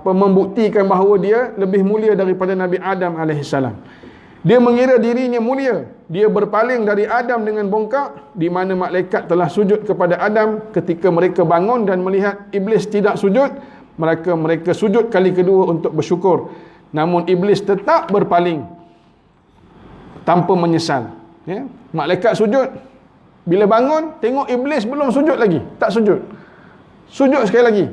membuktikan bahawa dia lebih mulia daripada Nabi Adam alaihissalam. Dia mengira dirinya mulia. Dia berpaling dari Adam dengan bongkak, di mana malaikat telah sujud kepada Adam. Ketika mereka bangun dan melihat iblis tidak sujud, mereka sujud kali kedua untuk bersyukur. Namun iblis tetap berpaling tanpa menyesal. Ya, malaikat sujud. Bila bangun, tengok iblis belum sujud lagi. Tak sujud. Sujud sekali lagi.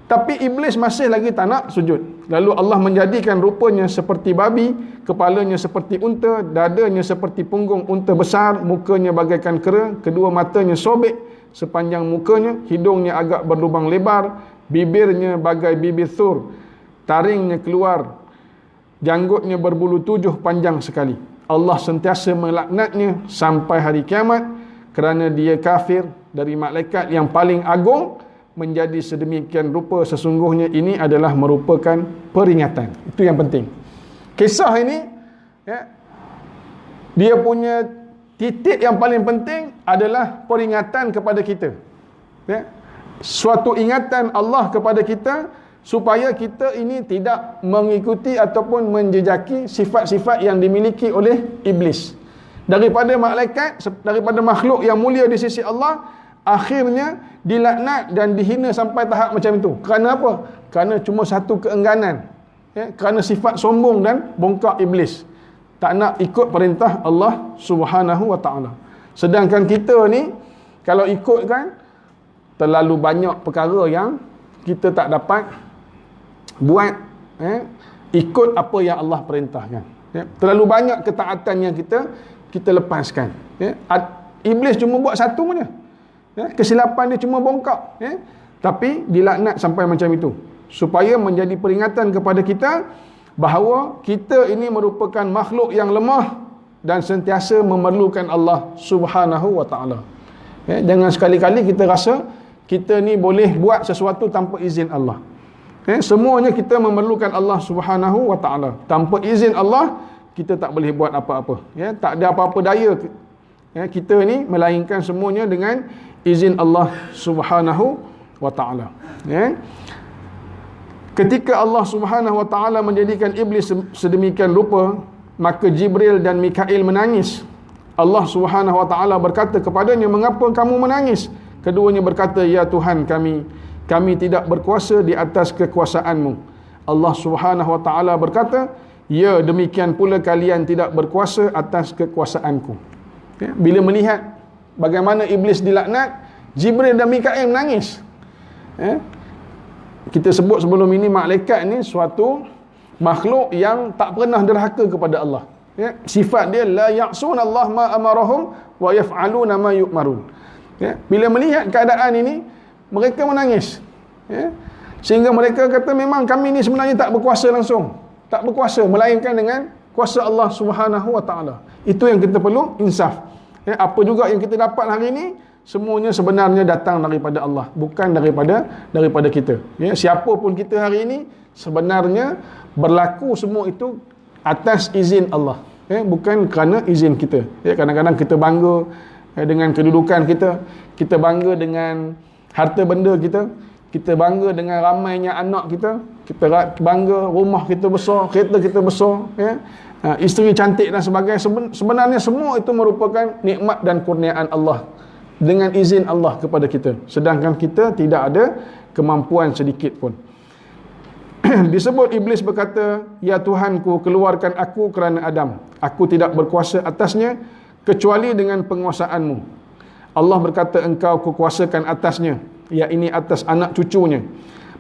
Tapi iblis masih lagi tak nak sujud. Lalu Allah menjadikan rupanya seperti babi, kepalanya seperti unta, dadanya seperti punggung unta besar, mukanya bagaikan kera, kedua matanya sobek sepanjang mukanya, hidungnya agak berlubang lebar, bibirnya bagai bibir Thur, taringnya keluar, janggutnya berbulu 7 panjang sekali. Allah sentiasa melaknatnya sampai hari kiamat kerana dia kafir dari malaikat yang paling agung menjadi sedemikian rupa. Sesungguhnya ini adalah merupakan peringatan. Itu yang penting. Kisah ini, ya, dia punya titik yang paling penting adalah peringatan kepada kita. Ya, suatu ingatan Allah kepada kita supaya kita ini tidak mengikuti ataupun menjejaki sifat-sifat yang dimiliki oleh iblis. Daripada malaikat, daripada makhluk yang mulia di sisi Allah, akhirnya dilaknat dan dihina sampai tahap macam itu. Kerana apa? Kerana cuma satu keengganan. Ya, kerana sifat sombong dan bongkak iblis. Tak nak ikut perintah Allah Subhanahu wa ta'ala. Sedangkan kita ni, kalau ikutkan, terlalu banyak perkara yang kita tak dapat buat, ikut apa yang Allah perintahkan. Ya, terlalu banyak ketaatan yang kita lepaskan. Ya, iblis cuma buat satu saja. Ya, kesilapan dia cuma bongkak. Ya, tapi dilaknat sampai macam itu. Supaya menjadi peringatan kepada kita bahawa kita ini merupakan makhluk yang lemah dan sentiasa memerlukan Allah Subhanahu wa ta'ala. Ya, jangan sekali-kali kita rasa kita ni boleh buat sesuatu tanpa izin Allah. Semuanya kita memerlukan Allah Subhanahu wa ta'ala. Tanpa izin Allah, kita tak boleh buat apa-apa. Ya, tak ada apa-apa daya kita ni, melainkan semuanya dengan izin Allah Subhanahu wa ta'ala. Ya. Ketika Allah Subhanahu wa ta'ala menjadikan iblis sedemikian rupa, maka Jibril dan Mikail menangis. Allah Subhanahu wa ta'ala berkata kepadanya, "Mengapa kamu menangis?" Keduanya berkata, "Ya Tuhan kami tidak berkuasa di atas kekuasaanmu." Allah Subhanahu wa ta'ala berkata, "Ya, demikian pula kalian tidak berkuasa atas kekuasaanku." Ya, bila melihat bagaimana iblis dilaknat, Jibril dan Mikail menangis. Ya, kita sebut sebelum ini, malaikat ni suatu makhluk yang tak pernah derhaka kepada Allah. Ya, sifat dia la ya'sunallah ma amarahum wa yaf'aluna ma yu'marun. Ya, bila melihat keadaan ini, mereka menangis. Ya, sehingga mereka kata, memang kami ni sebenarnya tak berkuasa langsung. Tak berkuasa, melainkan dengan kuasa Allah Subhanahu wa ta'ala. Itu yang kita perlu insaf. Ya, apa juga yang kita dapat hari ini, semuanya sebenarnya datang daripada Allah, bukan daripada kita. Ya, siapa pun kita hari ini, sebenarnya berlaku semua itu atas izin Allah. Ya, bukan kerana izin kita. Ya, kadang-kadang kita bangga dengan kedudukan kita, kita bangga dengan harta benda kita, kita bangga dengan ramainya anak kita, kita bangga rumah kita besar, kereta kita besar, ya, isteri cantik dan sebagainya. Sebenarnya semua itu merupakan nikmat dan kurniaan Allah dengan izin Allah kepada kita, sedangkan kita tidak ada kemampuan sedikit pun. Disebut iblis berkata, "Ya Tuhanku, keluarkan aku kerana Adam. Aku tidak berkuasa atasnya kecuali dengan penguasaanmu." Allah berkata, "Engkau kukuasakan atasnya, yakni atas anak cucunya."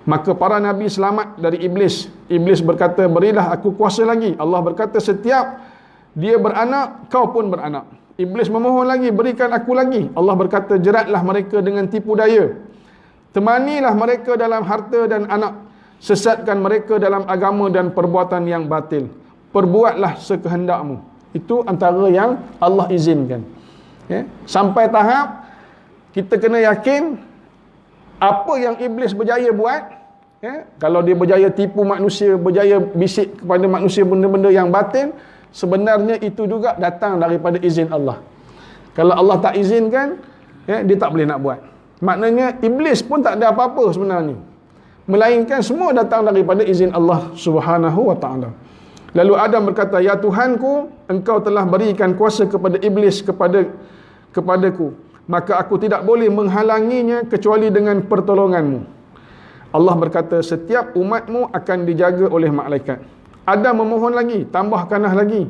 Maka para nabi selamat dari iblis. Iblis berkata, "Berilah aku kuasa lagi." Allah berkata, "Setiap dia beranak, kau pun beranak." Iblis memohon lagi, "Berikan aku lagi." Allah berkata, "Jeratlah mereka dengan tipu daya. Temanilah mereka dalam harta dan anak. Sesatkan mereka dalam agama dan perbuatan yang batil. Perbuatlah sekehendakmu." Itu antara yang Allah izinkan. Ya? Sampai tahap kita kena yakin apa yang iblis berjaya buat, ya? Kalau dia berjaya tipu manusia, berjaya bisik kepada manusia benda-benda yang batil, sebenarnya itu juga datang daripada izin Allah. Kalau Allah tak izinkan, dia tak boleh nak buat. Maknanya iblis pun tak ada apa-apa sebenarnya, melainkan semua datang daripada izin Allah Subhanahu wa taala. Lalu Adam berkata, "Ya Tuhanku, engkau telah berikan kuasa kepada iblis kepadaku, maka aku tidak boleh menghalanginya kecuali dengan pertolonganmu." Allah berkata, "Setiap umatmu akan dijaga oleh malaikat." Adam memohon lagi, tambahkanlah lagi.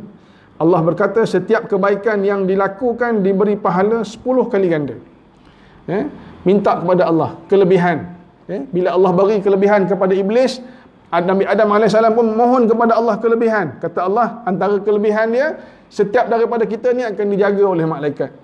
Allah berkata, "Setiap kebaikan yang dilakukan diberi pahala 10 kali ganda." Minta kepada Allah kelebihan. Bila Allah bagi kelebihan kepada iblis, Nabi Adam AS pun mohon kepada Allah kelebihan. Kata Allah, antara kelebihan dia, setiap daripada kita ni akan dijaga oleh malaikat.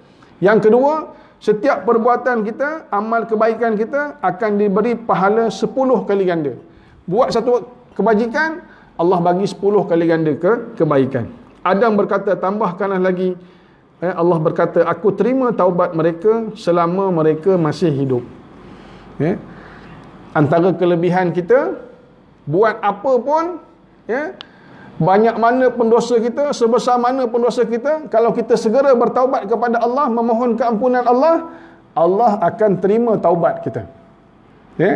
Yang kedua, setiap perbuatan kita, amal kebaikan kita akan diberi pahala 10 kali ganda. Buat satu kebajikan, Allah bagi 10 kali ganda kebaikan. Adam berkata, tambahkanlah lagi. Allah berkata, aku terima taubat mereka selama mereka masih hidup. Antara kelebihan kita, buat apa pun, banyak mana pun dosa kita, sebesar mana pun dosa kita, kalau kita segera bertaubat kepada Allah, memohon keampunan Allah, Allah akan terima taubat kita.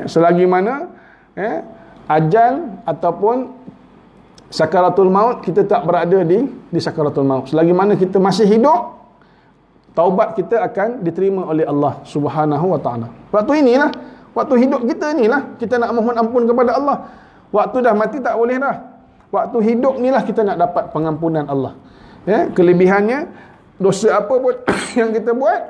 Selagi mana ajal ataupun sakaratul maut, kita tak berada di sakaratul maut. Selagi mana kita masih hidup, taubat kita akan diterima oleh Allah Subhanahu wa taala. Waktu hidup kita inilah kita nak mohon ampun kepada Allah. Waktu dah mati tak boleh dah. Waktu hidup inilah kita nak dapat pengampunan Allah. Kelebihannya, dosa apa pun yang kita buat,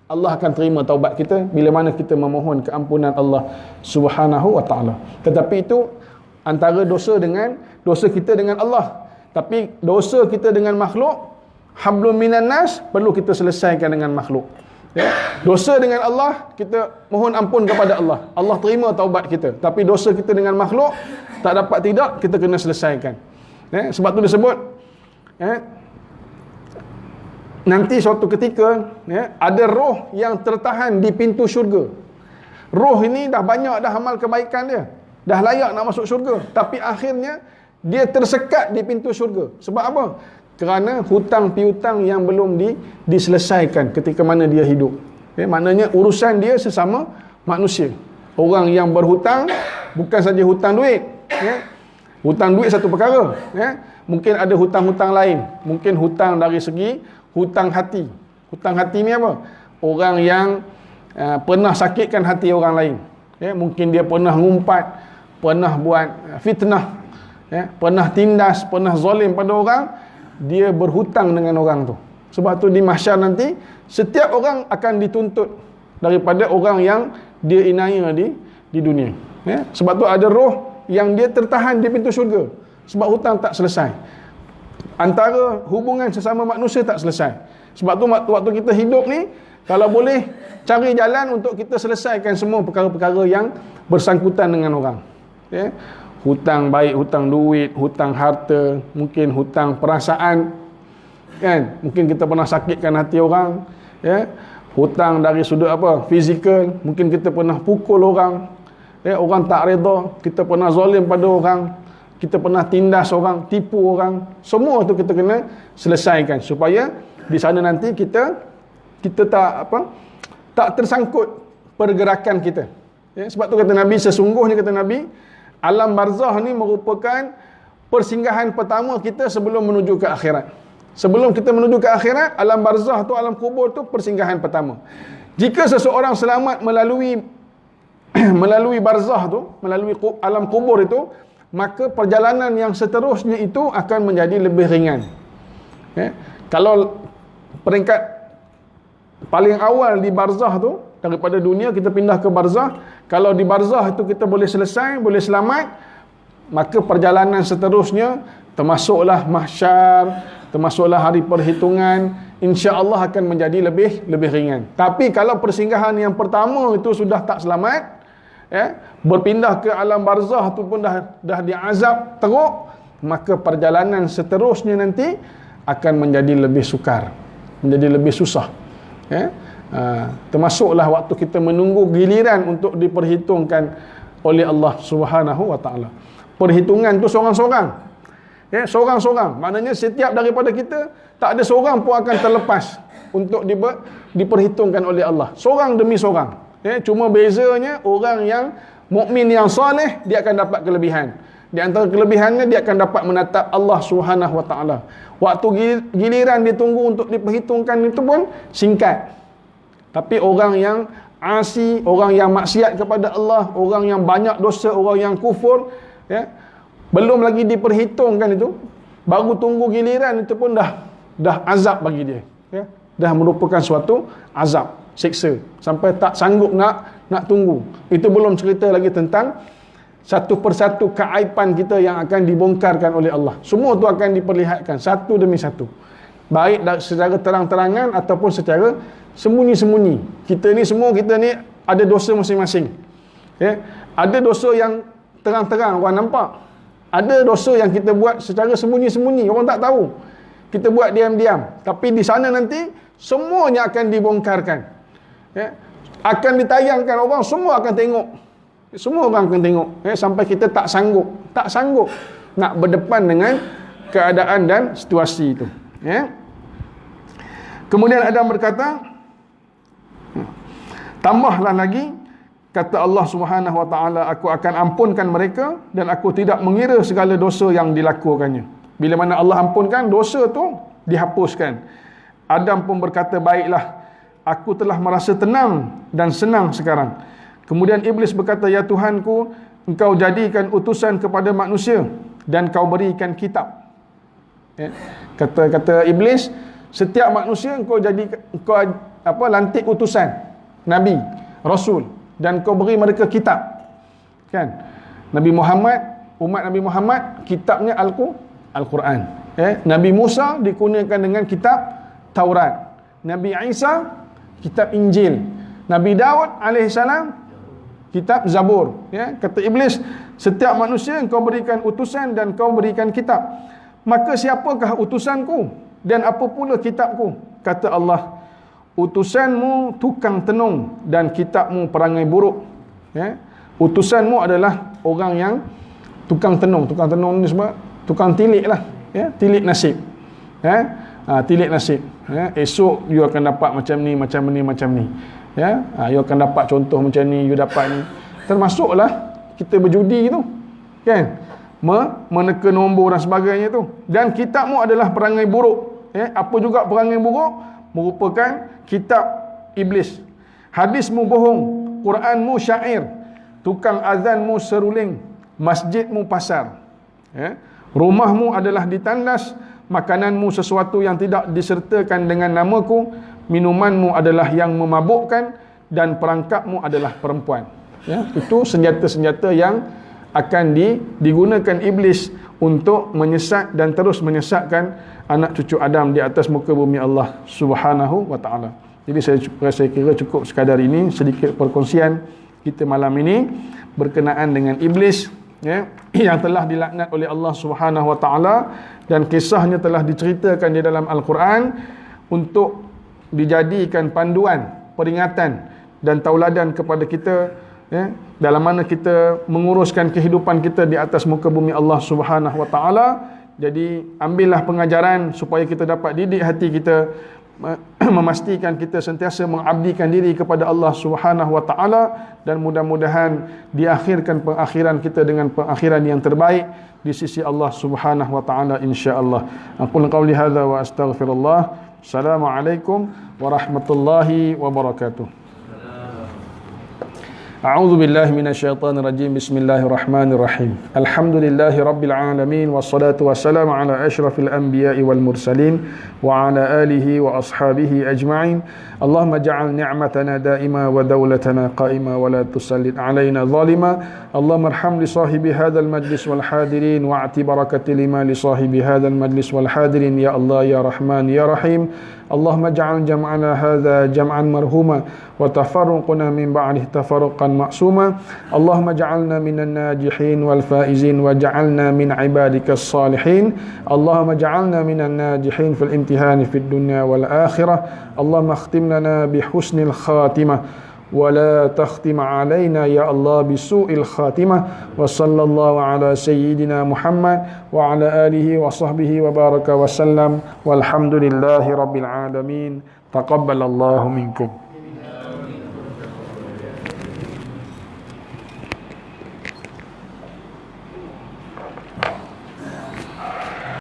Allah akan terima taubat kita bila mana kita memohon keampunan Allah Subhanahu wa taala. Tetapi itu antara dosa kita dengan Allah. Tapi dosa kita dengan makhluk, hablum minan nas, perlu kita selesaikan dengan makhluk. Dosa dengan Allah, kita mohon ampun kepada Allah, Allah terima taubat kita. Tapi dosa kita dengan makhluk, tak dapat tidak, kita kena selesaikan. Sebab tu disebut, nanti suatu ketika, ada roh yang tertahan di pintu syurga. Roh ini dah banyak dah amal kebaikan dia, dah layak nak masuk syurga, tapi akhirnya dia tersekat di pintu syurga. Sebab apa? Kerana hutang piutang yang belum diselesaikan ketika mana dia hidup. Maknanya urusan dia sesama manusia. Orang yang berhutang, bukan saja hutang duit. Hutang duit satu perkara. Mungkin ada hutang-hutang lain. Mungkin hutang dari segi hutang hati. Hutang hati ni apa? Orang yang pernah sakitkan hati orang lain. Mungkin dia pernah ngumpat, pernah buat fitnah, pernah tindas, pernah zalim pada orang. Dia berhutang dengan orang tu. Sebab tu di mahsyar nanti, setiap orang akan dituntut daripada orang yang dia inaya di dunia. Sebab tu ada roh yang dia tertahan di pintu syurga sebab hutang tak selesai. Antara hubungan sesama manusia tak selesai. Sebab tu waktu kita hidup ni, kalau boleh cari jalan untuk kita selesaikan semua perkara-perkara yang bersangkutan dengan orang. Hutang baik hutang duit, hutang harta, mungkin hutang perasaan, kan? Mungkin kita pernah sakitkan hati orang, hutang dari sudut apa? Fizikal, mungkin kita pernah pukul orang, orang tak redha, kita pernah zalim pada orang, kita pernah tindas orang, tipu orang. Semua tu kita kena selesaikan supaya di sana nanti kita tak tersangkut pergerakan kita. Sebab tu kata Nabi, sesungguhnya kata Nabi, alam barzah ni merupakan persinggahan pertama kita sebelum menuju ke akhirat. Sebelum kita menuju ke akhirat, alam barzah tu, alam kubur tu persinggahan pertama. Jika seseorang selamat melalui barzah tu, melalui alam kubur itu, maka perjalanan yang seterusnya itu akan menjadi lebih ringan. Kalau peringkat paling awal di barzah tu, daripada dunia kita pindah ke barzah, kalau di barzah itu kita boleh selesai, boleh selamat, maka perjalanan seterusnya termasuklah mahsyar, termasuklah hari perhitungan, insya-Allah akan menjadi lebih ringan. Tapi kalau persinggahan yang pertama itu sudah tak selamat, berpindah ke alam barzah tu pun dah diazab teruk, maka perjalanan seterusnya nanti akan menjadi lebih sukar, menjadi lebih susah. Termasuklah waktu kita menunggu giliran untuk diperhitungkan oleh Allah Subhanahu wa taala. Perhitungan tu seorang-seorang. Seorang-seorang. Maknanya setiap daripada kita, tak ada seorang pun akan terlepas untuk diperhitungkan oleh Allah. Seorang demi seorang. Cuma bezanya orang yang mukmin yang soleh, dia akan dapat kelebihan. Di antara kelebihannya, dia akan dapat menatap Allah Subhanahu Wa Taala. Waktu giliran ditunggu untuk diperhitungkan itu pun singkat. Tapi orang yang asi, orang yang maksiat kepada Allah, orang yang banyak dosa, orang yang kufur, belum lagi diperhitungkan itu, baru tunggu giliran itu pun dah azab bagi dia. Dah merupakan suatu azab, siksa, sampai tak sanggup nak tunggu. Itu belum cerita lagi tentang satu persatu keaiban kita yang akan dibongkarkan oleh Allah. Semua tu akan diperlihatkan satu demi satu, baik secara terang-terangan ataupun secara sembunyi-sembunyi. Kita ni ada dosa masing-masing. Ada dosa yang terang-terang orang nampak, ada dosa yang kita buat secara sembunyi-sembunyi, orang tak tahu. Kita buat diam-diam. Tapi di sana nanti semuanya akan dibongkarkan. Akan ditayangkan, orang semua akan tengok. Semua orang akan tengok. Sampai kita tak sanggup nak berdepan dengan keadaan dan situasi itu. Kemudian Adam berkata, tambahlah lagi, kata Allah Subhanahu Wa Taala, aku akan ampunkan mereka dan aku tidak mengira segala dosa yang dilakukannya. Bila mana Allah ampunkan, dosa tu dihapuskan. Adam pun berkata, baiklah, aku telah merasa tenang dan senang sekarang. Kemudian Iblis berkata, ya Tuhanku, engkau jadikan utusan kepada manusia dan kau berikan kitab. Kata Iblis, setiap manusia engkau lantik utusan, nabi, rasul, dan kau beri mereka kitab. Kan? Nabi Muhammad, umat Nabi Muhammad, kitabnya Al-Quran. Nabi Musa dikurniakan dengan kitab Taurat. Nabi Isa, kitab Injil. Nabi Daud alaihissalam, kitab Zabur. Kata Iblis, setiap manusia kau berikan utusan dan kau berikan kitab. Maka siapakah utusanku dan apa pula kitabku? Kata Allah, utusanmu tukang tenung dan kitabmu perangai buruk. Utusanmu adalah orang yang tukang tenung. Tukang tenung ni sebab tukang tilik lah. Tilik nasib. Tilik nasib. Esok you akan dapat macam ni, macam ni, macam ni. You akan dapat contoh macam ni, you dapat ni. Termasuklah kita berjudi tu, kan? Meneka nombor dan sebagainya tu. Dan kitabmu adalah perangai buruk. Apa juga perangai buruk? Merupakan kitab Iblis. Hadismu bohong, Quranmu syair, tukang azanmu seruling, masjidmu pasar. Rumahmu adalah ditandas, makananmu sesuatu yang tidak disertakan dengan namaku, minumanmu adalah yang memabukkan, dan perangkapmu adalah perempuan. Itu senjata-senjata yang akan digunakan Iblis untuk menyesat dan terus menyesatkan anak cucu Adam di atas muka bumi Allah Subhanahu Wa Taala. Jadi saya kira cukup sekadar ini, sedikit perkongsian kita malam ini berkenaan dengan Iblis, yang telah dilaknat oleh Allah Subhanahu Wa Taala, dan kisahnya telah diceritakan di dalam Al-Quran untuk dijadikan panduan, peringatan dan tauladan kepada kita, dalam mana kita menguruskan kehidupan kita di atas muka bumi Allah Subhanahu Wa Taala. Jadi ambillah pengajaran supaya kita dapat didik hati kita, memastikan kita sentiasa mengabdikan diri kepada Allah Subhanahu Wa Taala, dan mudah-mudahan diakhirkan pengakhiran kita dengan pengakhiran yang terbaik di sisi Allah Subhanahu Wa Taala, insya-Allah. Aqul qauli hadza wa astaghfirullah. Assalamualaikum warahmatullahi wabarakatuh. A'udzu billahi minasyaitonir rajim. Bismillahirrahmanirrahim. Alhamdulillahi rabbil alamin, wassalatu wassalamu ala asyrafil anbiya'i wal mursalin wa ala alihi wa ashabihi ajma'in. Allahumma ja'al ni'matana daima wa dawlatana qa'ima wa la tusallit alaina zalima. Allahumma arham li sahibi hadzal majlis wal hadirin wa'ti barakati lima li sahibi hadzal majlis wal hadirin, ya Allah ya Rahman ya Rahim. Allahumma ja'al jam'ana hadza jam'an marhuma wa tafarruquna min ba'dihi tafarruqan ma'suma. Allahumma ja'alna minan najihin wal faizin wa ja'alna min ibadikas salihin. Allahumma ja'alna minan najihin fil imtihani fid dunya wal akhirah. Allahumma akhtim lana bi husnil khatimah ولا تختم علينا يا الله بسوء الخاتمة. وصلى الله على سيدنا محمد وعلى آله وصحبه وبارك وسلم والحمد لله رب العالمين. تقبل الله منكم.